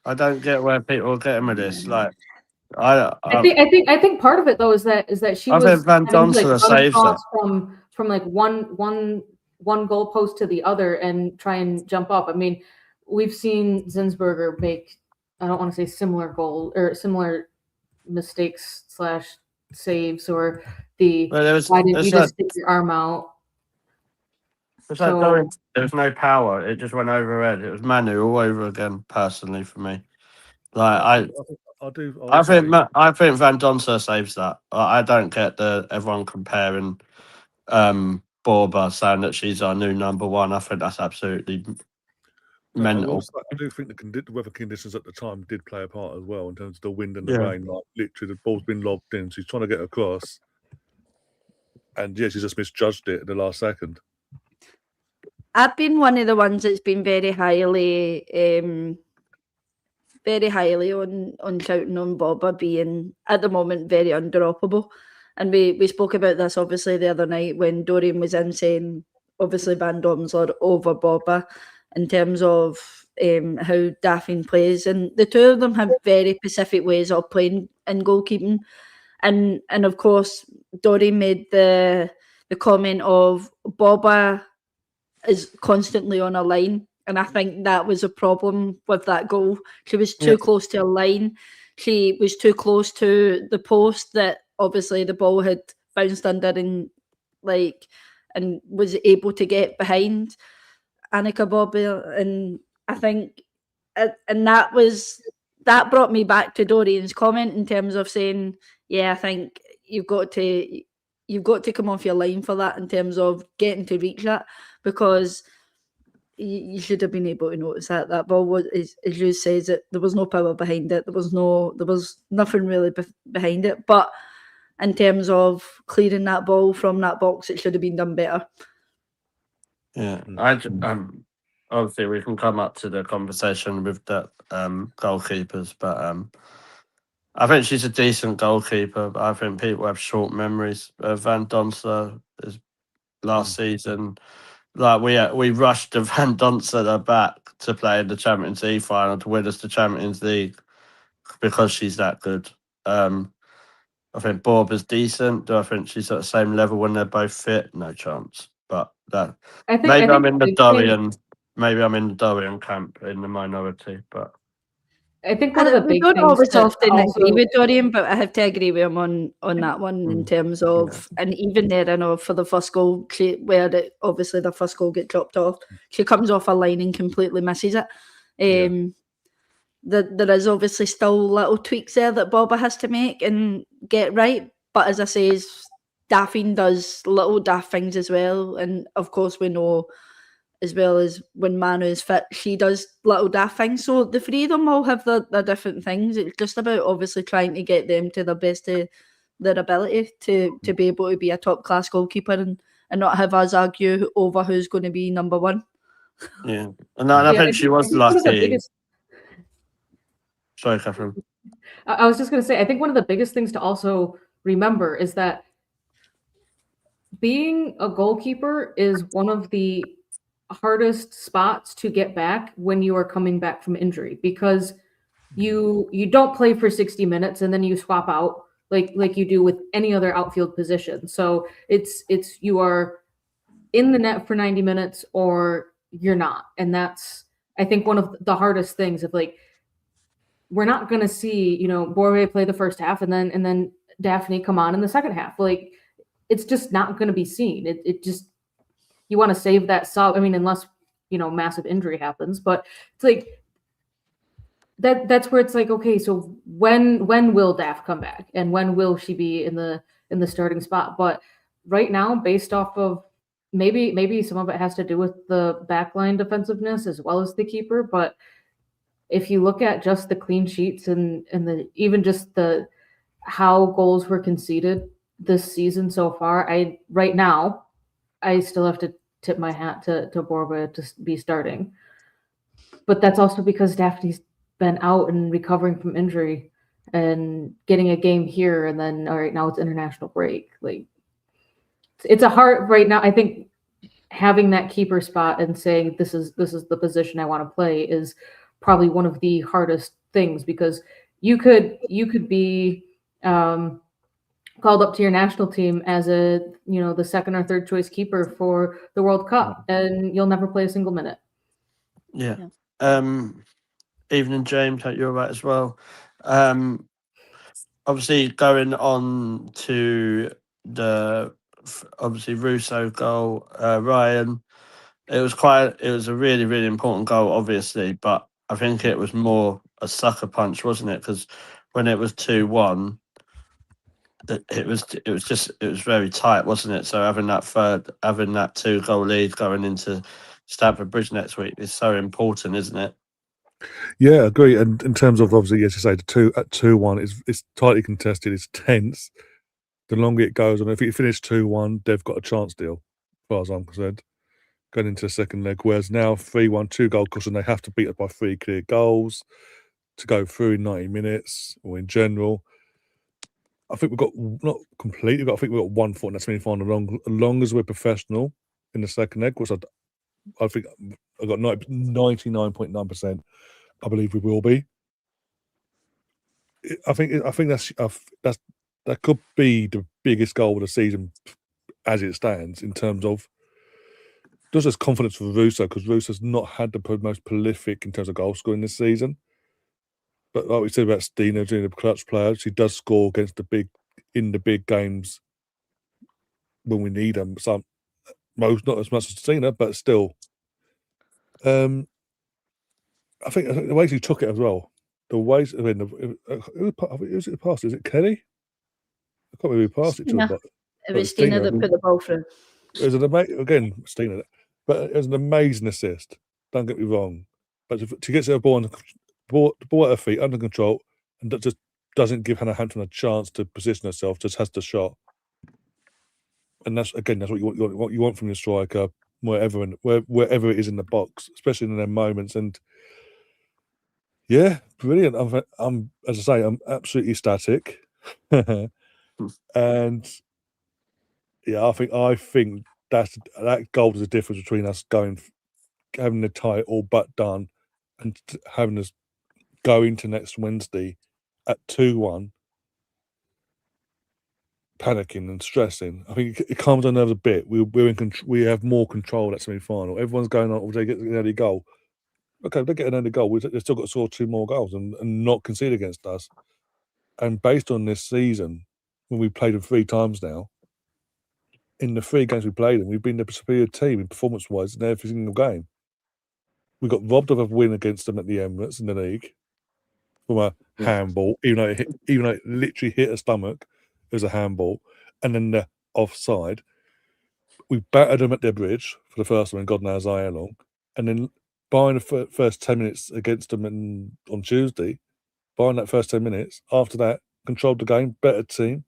I don't get where people are getting with this. Like I think part of it though is that she I was think Van having to, like, Donsela run saves across that. from like one goalpost to the other and try and jump up. I mean, we've seen Zinsberger make, I don't want to say similar goal or similar mistakes / saves, or the Well, why didn't you just stick your arm out? there was no power. It just went over her head. It was Manu all over again. Personally, for me, like I I think Van Donsela saves that. I don't get everyone comparing Borba saying that she's our new number one. I think that's absolutely mental. I do think the weather conditions at the time did play a part as well in terms of the wind and the rain. Like literally, the ball's been lobbed in. She's trying to get across, and she just misjudged it at the last second. I've been one of the ones that's been very highly on shouting on Boba being at the moment very undroppable. And we spoke about this obviously the other night when Dorian was in, saying obviously Van Domsler over Boba in terms of how Daphne plays, and the two of them have very specific ways of playing in goalkeeping. And of course Dorian made the comment of Boba is constantly on a line, and I think that was a problem with that goal. She was too close to a line. She was too close to the post that obviously the ball had bounced under and was able to get behind Annika Bobby. And I think and that brought me back to Dorian's comment in terms of saying, I think you've got to come off your line for that in terms of getting to reach that, because you should have been able to notice that ball was, as you says, that there was no power behind it. There was nothing really behind it. But in terms of clearing that ball from that box, it should have been done better. Yeah, obviously we can come up to the conversation with the goalkeepers, but I think she's a decent goalkeeper. But I think people have short memories. Van Donsela is last season. Like we rushed the Van Donsela back to play in the Champions League final to win us the Champions League because she's that good. I think Borba's decent. Do I think she's at the same level when they're both fit? No chance. But maybe I'm in the Dorian camp in the minority. But I think one of the big don't things always that often also agree with Dorian, but I have to agree with him on that one in terms of, and even there, I know for the first goal, obviously the first goal gets dropped off, she comes off a line and completely misses it. There is obviously still little tweaks there that Boba has to make and get right, but as I say, Daphne does little daft things as well, and of course we know as well as when Manu is fit, she does little daft things. So the three of them all have their different things. It's just about obviously trying to get them to the best of their ability to be able to be a top class goalkeeper and not have us argue over who's going to be number one. Yeah, and I think she was lucky. Sorry, Catherine. I was just going to say, I think one of the biggest things to also remember is that being a goalkeeper is one of the hardest spots to get back when you are coming back from injury, because you don't play for 60 minutes and then you swap out like you do with any other outfield position. So it's you are in the net for 90 minutes or you're not. And that's, I think, one of the hardest things of like, we're not going to see, you know, Borwe play the first half and then Daphne come on in the second half. Like, it's just not going to be seen. It just, you want to save that sub. I mean, unless, you know, massive injury happens, but it's like, that's where it's like, okay, so when will Daph come back and when will she be in the starting spot? But right now, based off of maybe some of it has to do with the backline defensiveness as well as the keeper, but if you look at just the clean sheets and the even just the how goals were conceded this season so far, right now I still have to tip my hat to Borba to be starting. But that's also because Daphne's been out and recovering from injury and getting a game here, and then all right, now it's international break. Like, it's a hard right now. I think having that keeper spot and saying this is the position I want to play is probably one of the hardest things, because you could be called up to your national team as a, you know, the second or third choice keeper for the World Cup, and you'll never play a single minute. Yeah. Evening, James. Hope you're all right as well. Obviously, going on to the obviously Russo goal, Ryan. It was a really, really important goal, obviously, but I think it was more a sucker punch, wasn't it? Because when it was 2-1, it was very tight, wasn't it? So having that 2-goal lead going into Stamford Bridge next week is so important, isn't it? Yeah, I agree. And in terms of, obviously, as you say, the 2-1, it's tightly contested. It's tense. The longer it goes on, if you finish 2-1, they've got a chance deal, as far as I'm concerned, going into the second leg. Whereas now 3-1, 2-goal cushion, they have to beat us by 3 clear goals to go through in 90 minutes or in general. I think we've got, not completely, but I think we've got 1 foot in that semi-final, as long as we're professional in the second leg, which I think I've got 99.9%. I believe we will be. I think that could be the biggest goal of the season as it stands, in terms of just as confidence for Russo, because Russo's not had the most prolific in terms of goal scoring this season. But like we said about Stina doing the clutch player, she does score in the big games when we need them. Not as much as Stina, but still. I think the way she took it as well. The ways, I mean, who's it passed? Is it Kelly? I can't remember who passed it to her, but It was Stina that put the ball through. it was again Stina, but it was an amazing assist. Don't get me wrong, but she gets her ball at her feet under control, and that just doesn't give Hannah Hampton a chance to position herself. Just has the shot, and that's what you want from your striker, wherever it is in the box, especially in their moments. And yeah, brilliant. I'm as I say, I'm absolutely ecstatic. And yeah, I think that goal is the difference between us having the tie all but done and having us go into next Wednesday at 2-1, panicking and stressing. I think it calms our nerves a bit. We're in control. We have more control at semi-final. Everyone's going on. They get an early goal. Okay, they get an early goal. They've still got to score 2 more goals and not concede against us. And based on this season, when we played them 3 times now, in the 3 games we played them, we've been the superior team in performance-wise in every single game. We got robbed of a win against them at the Emirates in the league from a handball, even though it literally hit her stomach. It was a handball, and then the offside. We battered them at their bridge for the first one, and God knows how long. And then buying the first 10 minutes against them on Tuesday, buying that first 10 minutes, after that, controlled the game, better team,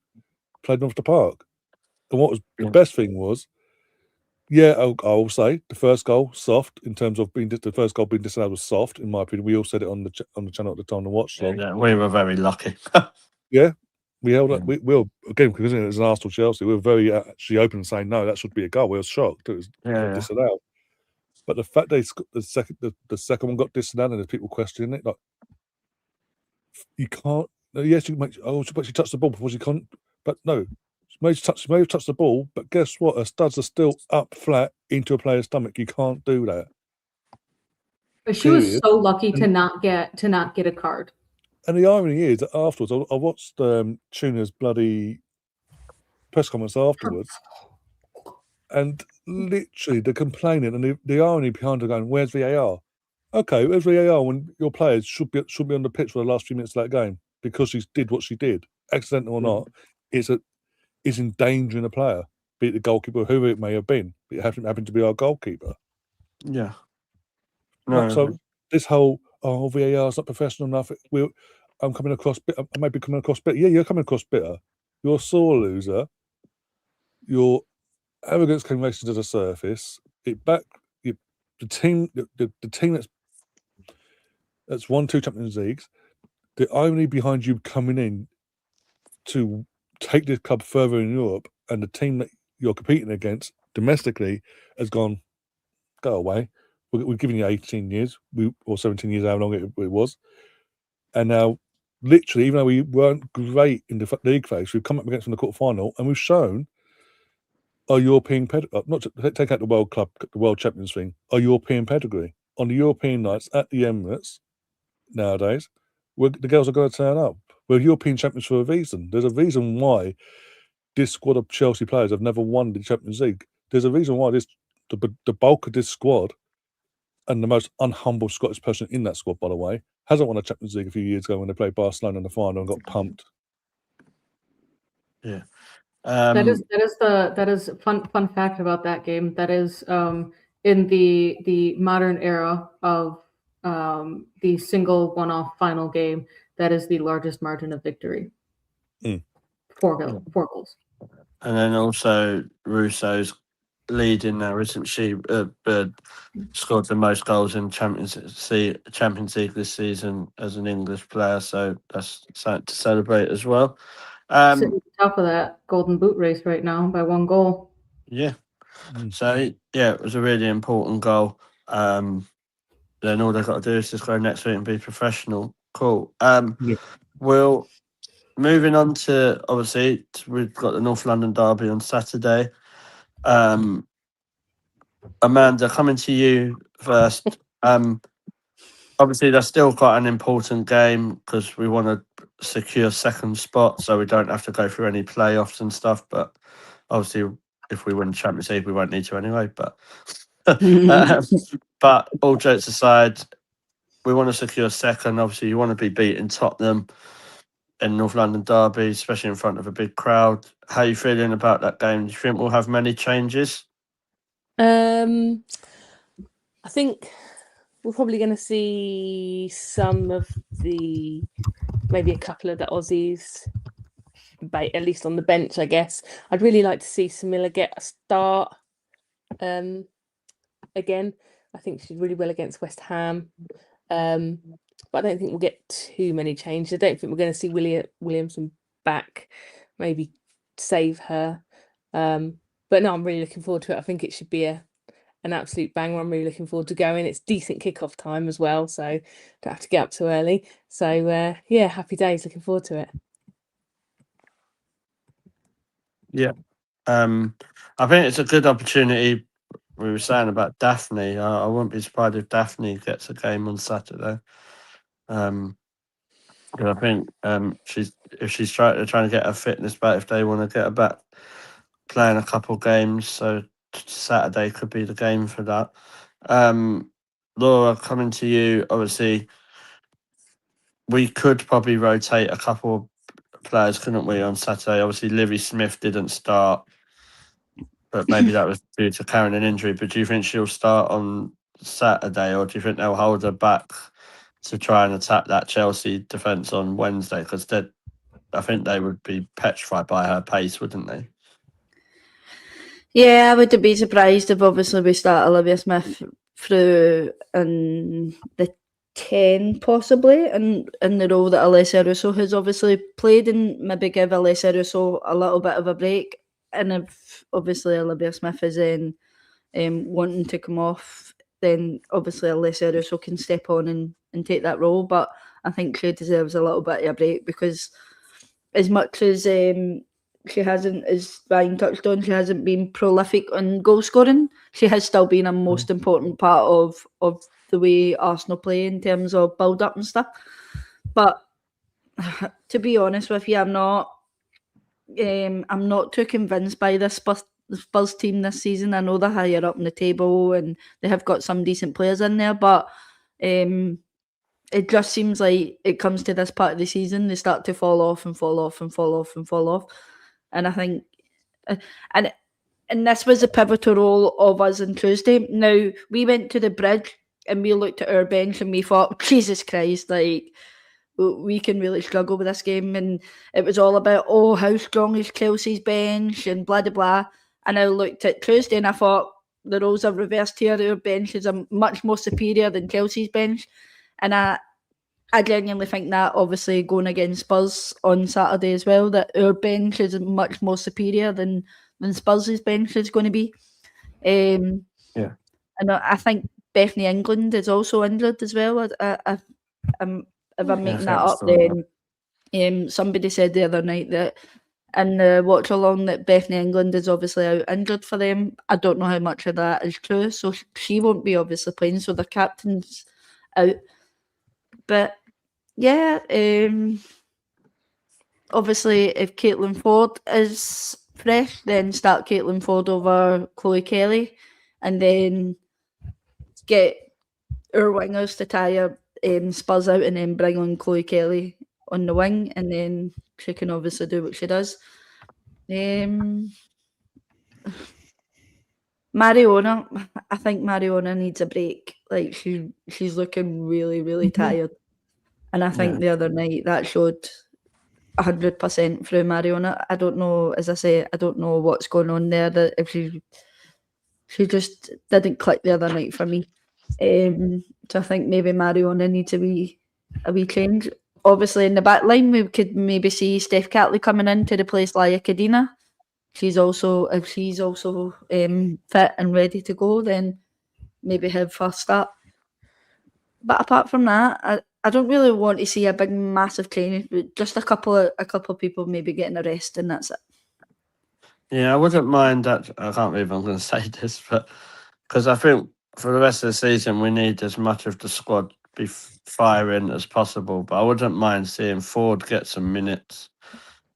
played them off the park. And what was the best thing was, I'll say the first goal soft in terms of the first goal being disallowed was soft in my opinion. We all said it on the channel at the time to watch. Yeah, we were very lucky. Yeah, we held up. We'll again, because it was an Arsenal Chelsea. We were very actually open and saying no, that should be a goal. We were shocked it was disallowed. But the fact the second one got disallowed and there's people questioning it, like you can't. Yes, but she touched the ball before she can't. But no, she may have touched the ball, but guess what? Her studs are still up flat into a player's stomach. You can't do that. But she was Period. so lucky to not get a card. And the irony is that afterwards, I watched Tuna's bloody press conference afterwards, and literally the complaining and the irony behind her going, "Where's VAR?" Okay, where's VAR when your players should be on the pitch for the last few minutes of that game because she did what she did, accidental or not, is endangering a player, be it the goalkeeper, whoever it may have been. It happened to be our goalkeeper. Yeah. No. So this whole VAR is not professional enough. I'm coming across. I might be coming across bitter. Yeah, you're coming across bitter. You're a sore loser. Your arrogance came racing to the surface. The team that's won 2 Champions Leagues. The irony behind you coming in to take this club further in Europe, and the team that you're competing against domestically has gone, go away. We're giving you 18 years, or 17 years, how long it was. And now, literally, even though we weren't great in the league phase, we've come up against in the quarterfinal, and we've shown our European pedigree. Not to take out the World Champions thing. Our European pedigree on the European nights at the Emirates nowadays. The girls are going to turn up. We're European champions for a reason. There's a reason why this squad of Chelsea players have never won the Champions League. There's a reason why the bulk of this squad, and the most unhumble Scottish person in that squad, by the way, hasn't won a Champions League a few years ago when they played Barcelona in the final and got pumped. Yeah. That is fun fact about that game. That is in the modern era of the single one-off final game. That is the largest margin of victory. 4 goals. And then also Russo's leading now, isn't she? Scored the most goals in Champions League this season as an English player, so that's something to celebrate as well. Sitting at the top of that Golden Boot race right now by 1 goal. Yeah. So yeah, it was a really important goal. Then all they've got to do is just go next week and be professional. Cool. We'll moving on to, obviously, we've got the North London derby on Saturday. Amanda, coming to you first. Obviously, that's still quite an important game because we want to secure second spot so we don't have to go through any playoffs and stuff. But obviously, if we win the Champions League, we won't need to anyway. But but all jokes aside, we want to secure second. Obviously, you want to be beating Tottenham in North London derby, especially in front of a big crowd. How are you feeling about that game? Do you think we'll have many changes? I think we're probably going to see some of maybe a couple of the Aussies, at least on the bench, I guess. I'd really like to see Samila get a start again. I think she did really well against West Ham. But I don't think we'll get too many changes. I don't think we're going to see Williamson back, maybe save her. But no, I'm really looking forward to it. I think it should be an absolute banger. I'm really looking forward to going. It's decent kickoff time as well, so don't have to get up too early. So yeah, happy days. Looking forward to it. Yeah. I think it's a good opportunity. We were saying about Daphne. I wouldn't be surprised if Daphne gets a game on Saturday. I think she's trying to get her fitness back, if they want to get her back playing a couple games, so Saturday could be the game for that. Laura, coming to you, obviously we could probably rotate a couple of players, couldn't we, on Saturday? Obviously Livy Smith didn't start, but maybe that was due to carrying an injury. But do you think she'll start on Saturday, or do you think they'll hold her back to try and attack that Chelsea defence on Wednesday? Because I think they would be petrified by her pace, wouldn't they? Yeah, I wouldn't be surprised if obviously we start Olivia Smith through in the 10 possibly, and in the role that Alessia Russo has obviously played, and maybe give Alessia Russo a little bit of a break. And if obviously Olivia Smith is in wanting to come off, then obviously Alessia Russo can step on and take that role. But I think she deserves a little bit of a break because as much as she hasn't, as Ryan touched on, she hasn't been prolific on goal scoring, she has still been a most important part of the way Arsenal play in terms of build up and stuff. But to be honest with you, I'm not too convinced by this Spurs team this season. I know they're higher up in the table and they have got some decent players in there, but it just seems like it comes to this part of the season, they start to fall off and fall off and fall off and fall off. And I think, and this was a pivotal role of us on Tuesday. Now, we went to the bridge and we looked at our bench and we thought, Jesus Christ, like, we can really struggle with this game. And it was all about, oh, how strong is Chelsea's bench and blah, blah, blah. And I looked at Tuesday and I thought, the roles are reversed here. Our bench is much more superior than Chelsea's bench. And I genuinely think that, obviously, going against Spurs on Saturday as well, that our bench is much more superior than Spurs' bench is going to be. And I think Bethany England is also injured as well. If I'm making that up, then somebody said the other night that in the watch along that Bethany England is obviously out injured for them. I don't know how much of that is true, so she won't be obviously playing, so their captain's out. But yeah, obviously if Caitlin Ford is fresh, then start Caitlin Ford over Chloe Kelly, and then get our wingers to tire Spurs out, and then bring on Chloe Kelly on the wing, and then she can obviously do what she does. Mariona, I think Mariona needs a break. Like she's looking really, really tired. And I think the other night that showed 100% through Mariona. I don't know, as I say, I don't know what's going on there. That if she just didn't click the other night for me. So I think maybe Mariona needs a wee change. Obviously, in the back line, we could maybe see Steph Catley coming in to replace Laia Cadena. If she's also fit and ready to go, then maybe have first start. But apart from that, I don't really want to see a big, massive change. But just a couple of people maybe getting a rest, and that's it. Yeah, I wouldn't mind that. I can't believe I'm going to say this, but because I think for the rest of the season we need as much of the squad be firing as possible. But I wouldn't mind seeing Ford get some minutes,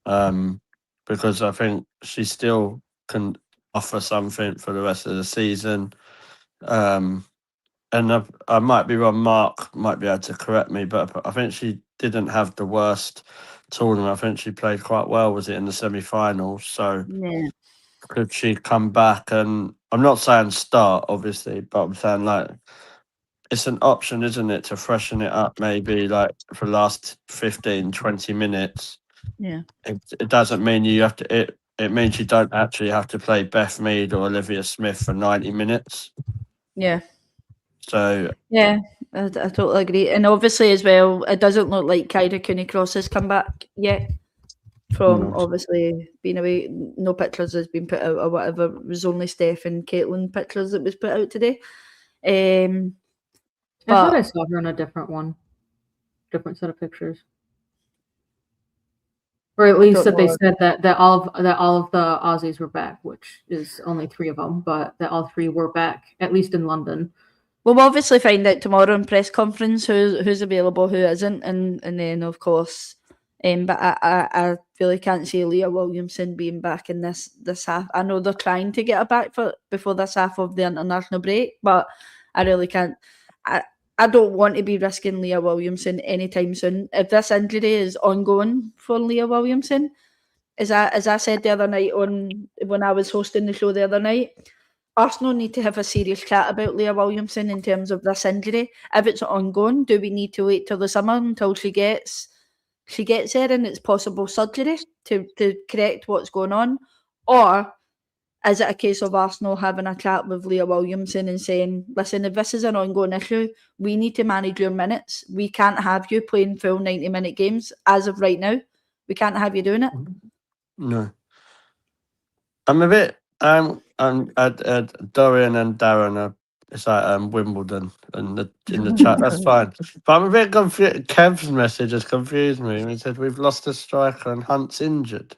because I think she still can offer something for the rest of the season. And I might be wrong, Mark might be able to correct me, but I think she didn't have the worst tournament. I think she played quite well, was it, in the semi-finals? So could she come back? And I'm not saying start, obviously, but I'm saying, like, it's an option, isn't it, to freshen it up maybe, like, for the last 15, 20 minutes. Yeah. It doesn't mean you have to... It means you don't actually have to play Beth Mead or Olivia Smith for 90 minutes. Yeah. So yeah, I totally agree. And obviously as well, it doesn't look like Kyra Cooney-Cross has come back yet from obviously being away. No pictures has been put out or whatever. It was only Steph and Caitlin pictures that was put out today. I thought I saw her on a different set of pictures. Or at least that they said that all of the Aussies were back, which is only 3 of them, but that all 3 were back, at least in London. We'll obviously find out tomorrow in press conference who's available, who isn't, and then of course, but I really can't see Leah Williamson being back in this half. I know they're trying to get her back before this half of the international break, but I really can't. I don't want to be risking Leah Williamson anytime soon. If this injury is ongoing for Leah Williamson, as I said the other night when I was hosting the show the other night, Arsenal need to have a serious chat about Leah Williamson in terms of this injury. If it's ongoing, do we need to wait till the summer until she gets there and it's possible surgery to correct what's going on? Or is it a case of Arsenal having a chat with Leah Williamson and saying, listen, if this is an ongoing issue, we need to manage your minutes. We can't have you playing full 90-minute games as of right now. We can't have you doing it. No. I'm a bit... Dorian and Darren are It's like Wimbledon in the chat. That's fine. But I'm a bit confused. Kev's message has confused me. He said we've lost a striker and Hunt's injured.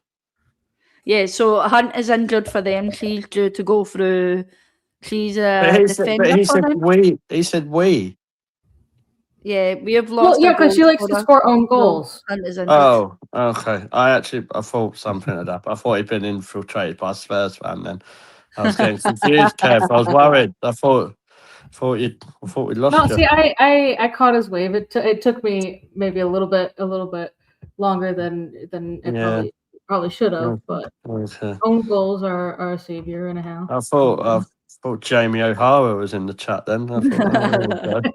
Yeah, so Hunt is injured for them. She's due to go through. She's a But defender he for said them. we. He said we. Yeah, we have Well, lost. yeah, a because she goal likes to scorer. score own So goals. Hunt is injured. Oh, okay. I thought something like that. I thought he'd been infiltrated by a Spurs fan. Then I was getting confused, Kev. I was worried. I thought we lost No, you. see, I caught his wave. It took me maybe a little bit longer than it Yeah. probably should have. But Okay. own goals are a savior and a half. I thought Jamie O'Hara was in the chat. Then I thought, oh, there we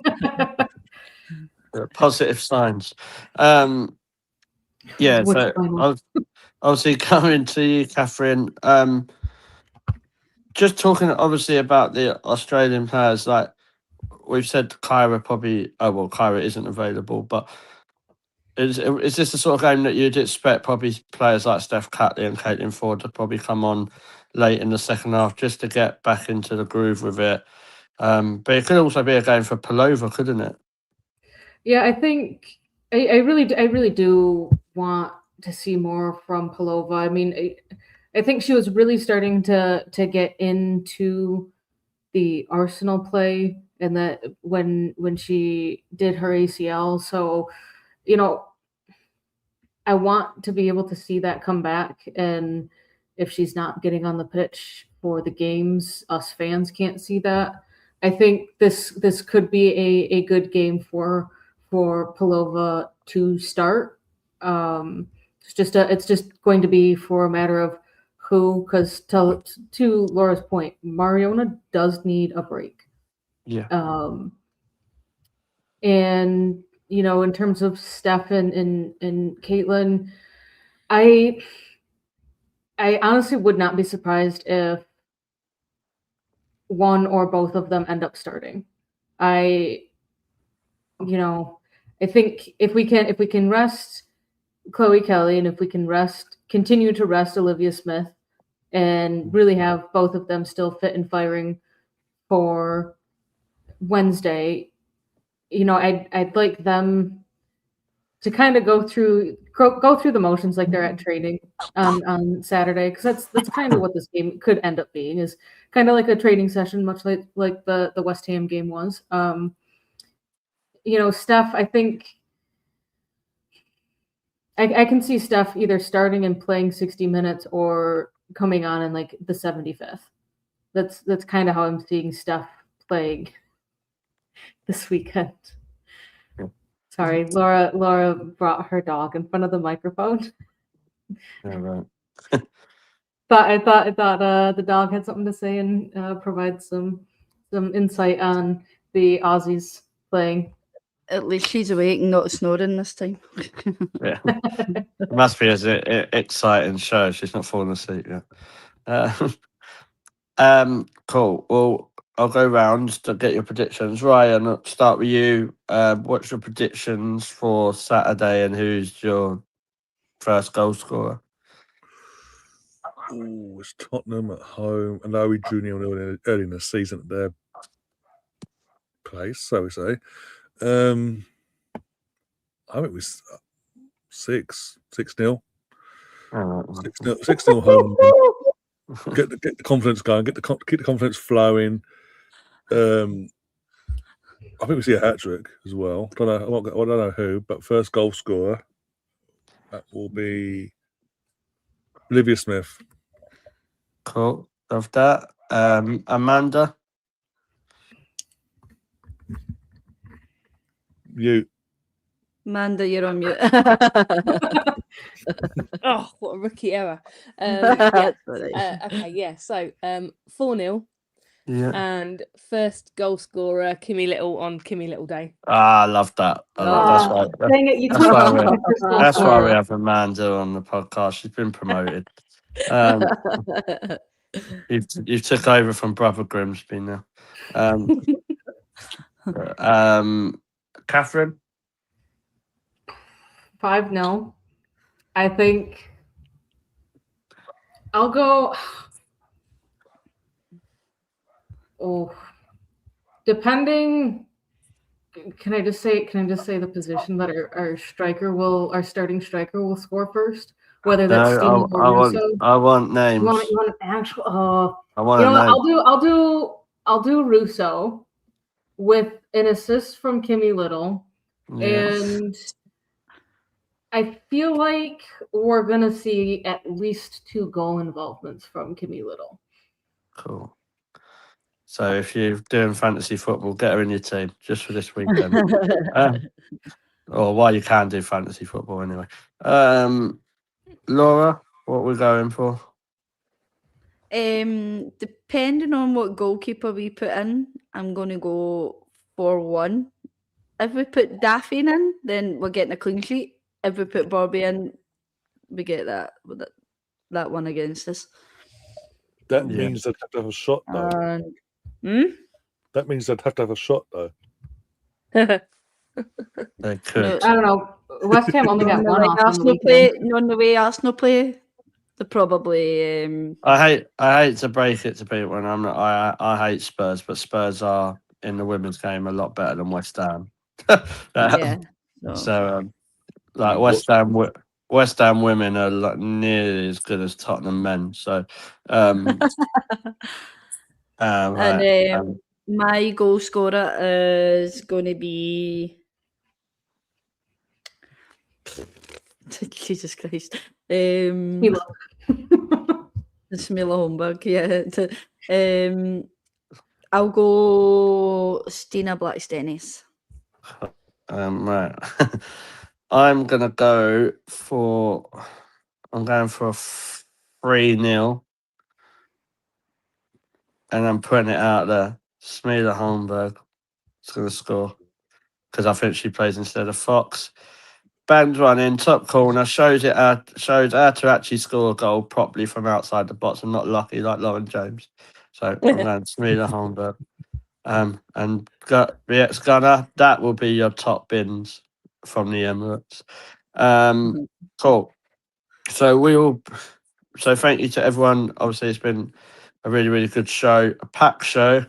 go. Positive signs. Yeah. Which So one? I was obviously coming to you, Catherine. Just talking obviously about the Australian players, like we've said, Kyra probably. Oh well, Kyra isn't available, but is this the sort of game that you'd expect probably players like Steph Catley and Caitlin Ford to probably come on late in the second half just to get back into the groove with it? But it could also be a game for Palova, couldn't it? Yeah, I think I really do want to see more from Palova. I mean, I think she was really starting to get into the Arsenal play, and that when she did her ACL. So, you know, I want to be able to see that come back. And if she's not getting on the pitch for the games, us fans can't see that. I think this could be a good game for Palova to start. It's just going to be for a matter of who, because to Laura's point, Mariona does need a break. Yeah. And you know, in terms of Steph and Caitlin, I honestly would not be surprised if one or both of them end up starting. I think if we can rest Chloe Kelly, and if we can continue to rest Olivia Smith, and really have both of them still fit and firing for Wednesday, I'd like them to kind of go through the motions like they're at training on Saturday, because that's kind of what this game could end up being, is kind of like a training session, much like the West Ham game was. Steph, I think I can see Steph either starting and playing 60 minutes or coming on in like the 75th. That's kind of how I'm seeing Steph playing this weekend. Sorry, Laura brought her dog in front of the microphone. Yeah, right. I thought the dog had something to say and provide some insight on the Aussies playing. At least she's awake and not snoring this time. Yeah. It must be as an exciting show. She's not falling asleep yet. Cool. Well, I'll go round to get your predictions. Ryan, I'll start with you. What's your predictions for Saturday, and who's your first goal scorer? Oh, it's Tottenham at home. I know we drew nil early in the season at their place, so we say. I think it was 6-0. 6-0 home. Get the confidence going. Keep the confidence flowing. I think we see a hat trick as well. I don't know who, but first goal scorer, that will be Olivia Smith. Cool. Love that. Amanda? You. Amanda, you're on mute. Oh, what a rookie error. That's all right. Okay, yeah. So 4-0. Yeah. And first goal scorer, Kimmy Little on Kimmy Little Day. I love that. That's right. Dang it, you That's took why my first goal That's why we scorer. have Amanda on the podcast. She's been promoted. You've took over from Brother Grimsby now. Catherine? 5-0. I think I'll go. Oh, Depending, can I just say the position that our starting striker will score first, whether that's Steve No, or Russo. I want names. You want an actual? I want You know a what? name. I'll do Russo with an assist from Kimmy Little, Yeah. and I feel like we're gonna see at least 2 goal involvements from Kimmy Little. Cool. So if you're doing fantasy football, get her in your team just for this weekend. Or while you can do fantasy football anyway. Laura, what we're going for? Depending on what goalkeeper we put in, I'm going to go 4-1. If we put Daffy in, then we're getting a clean sheet. If we put Bobby in, we get that one against us. That Yeah. means they'd have to have a shot, though. That means they'd have to have a shot, though. They could. No, I don't know. West Ham only got on the one way off on the Arsenal weekend. on the way Arsenal play, they're probably I hate to break it to people, and I'm not. I hate Spurs, but Spurs are in the women's game a lot better than West Ham. yeah. So, like West Ham women are like nearly as good as Tottenham men. So, And my goal scorer is going to be Jesus Christ. Milo. It's Mila Holmberg, yeah. I'll go Stina Blackstennis. right. I'm going for a 3-0. And I'm putting it out there. Smila Holmberg is going to score because I think she plays instead of Fox. Band one in top corner shows how to actually score a goal properly from outside the box and not lucky like Lauren James. So I'm going Smila Holmberg. And the ex-gunner, that will be your top bins from the Emirates. Cool. So thank you to everyone. Obviously, it's been a really, really good show, a packed show.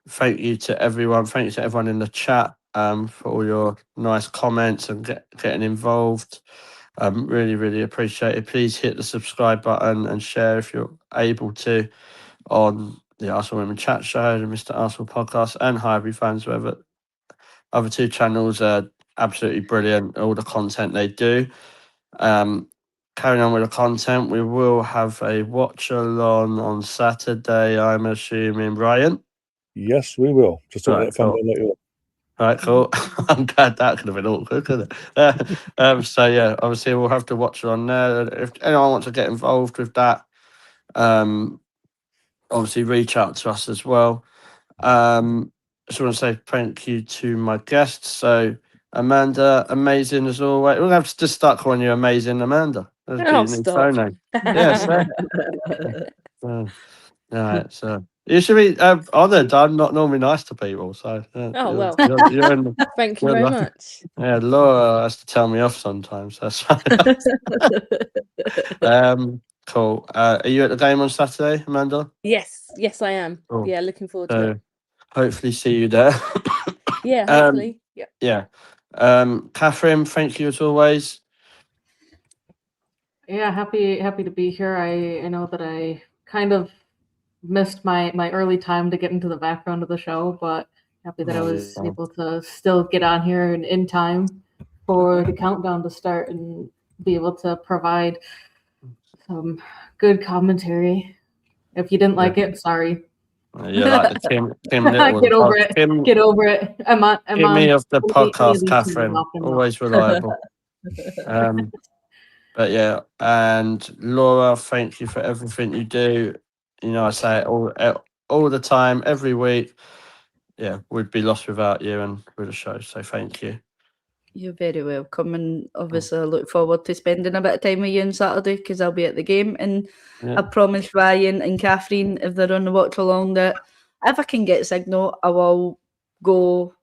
Thank you to everyone. Thank you to everyone in the chat for all your nice comments and getting involved. Really, really appreciate it. Please hit the subscribe button and share if you're able to on the Arsenal Women Chat Show, the Mr. Arsenal Podcast, and Highbury Fans. Whatever other 2 channels are absolutely brilliant. All the content they do. Carrying on with the content, we will have a watch along on Saturday, I'm assuming, Ryan. Yes, we will. Just Right, fun cool. later on. Right, cool. I'm glad that could have been awkward, couldn't it? So yeah, obviously we'll have to watch it on there. If anyone wants to get involved with that, obviously reach out to us as well. Just want to say thank you to my guests. So Amanda, amazing as always. We'll have to just start calling you Amazing Amanda. That'd be Oh, your new phone name. Yes. All right. So you should be honoured. I'm not normally nice to people, so Oh, well. you're in. Thank you You're very lucky. much. Yeah, Laura has to tell me off sometimes. That's fine. Cool. Are you at the game on Saturday, Amanda? Yes, I am. Cool. Yeah, looking forward to it. Hopefully see you there. Yeah, hopefully. Yeah. Catherine, thank you as always. Yeah, happy to be here. I know that I kind of missed my early time to get into the background of the show, but happy that I was able to still get on here in time for the countdown to start and be able to provide some good commentary. If you didn't like it, sorry. You're like the Kim Little. Get over it. Get over it. I'm on of the any of podcast, these Catherine. channels often, Always reliable. But yeah, and Laura, thank you for everything you do. You know, I say it all the time, every week. Yeah, we'd be lost without you and with the show. So thank you. You're very welcome, and obviously I look forward to spending a bit of time with you on Saturday because I'll be at the game. And I promised Ryan and Catherine, if they're on the watch along, that if I can get signal, I will go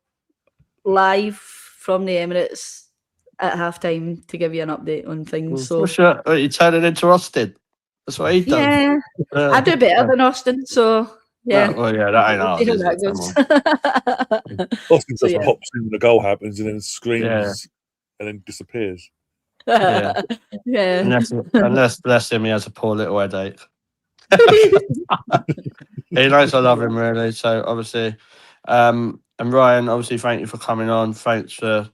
live from the Emirates at halftime to give you an update on things. So You turning into Austin. That's what he does. yeah, I do better than Austin. So Yeah. Well, yeah, that ain't We'll ours, see how is it? Come on. that goes. Austin So, just yeah. hops in when the goal happens and then screams and then disappears. Yeah. Yeah. Unless bless him, he has a poor little headache. He knows I love him really. So obviously, and Ryan, obviously, thank you for coming on. Thanks for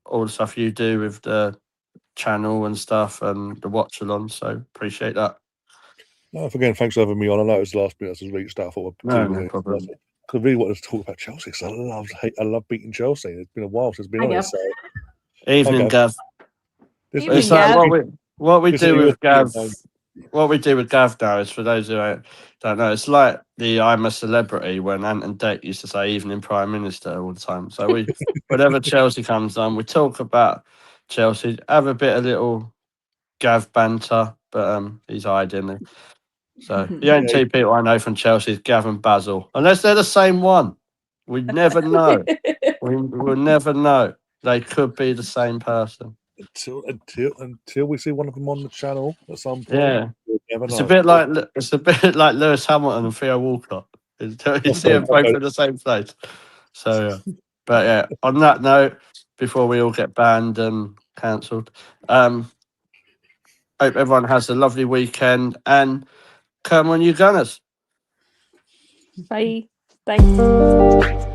all the stuff you do with the channel and stuff and the watch along. So appreciate that. No, again, thanks for having me on. I know it was the last minute I just reached out. I thought I'd No, do no it. problem. I really wanted to talk about Chelsea because I love beating Chelsea. It's been a while since I've been I on know. it. So Evening, Okay. Gav. Evening, It's like Gav. what we This do is with your Gav. time. What we do with Gav now is, for those who don't know, it's like the I'm a Celebrity when Ant and Dec used to say evening Prime Minister all the time. So we, whenever Chelsea comes on, we talk about Chelsea, have a bit of little Gav banter, but he's hiding. So the only two people I know from Chelsea is Gav and Basil, unless they're the same one. We never know. We'll never know. They could be the same person. Until we see one of them on the channel at some point. Yeah. We'll never It's know. a bit like Lewis Hamilton and Theo Walcott. You see them both in the same place. So, but yeah. On that note, before we all get banned and cancelled, hope everyone has a lovely weekend and come on, you Gunners. Bye. Thanks.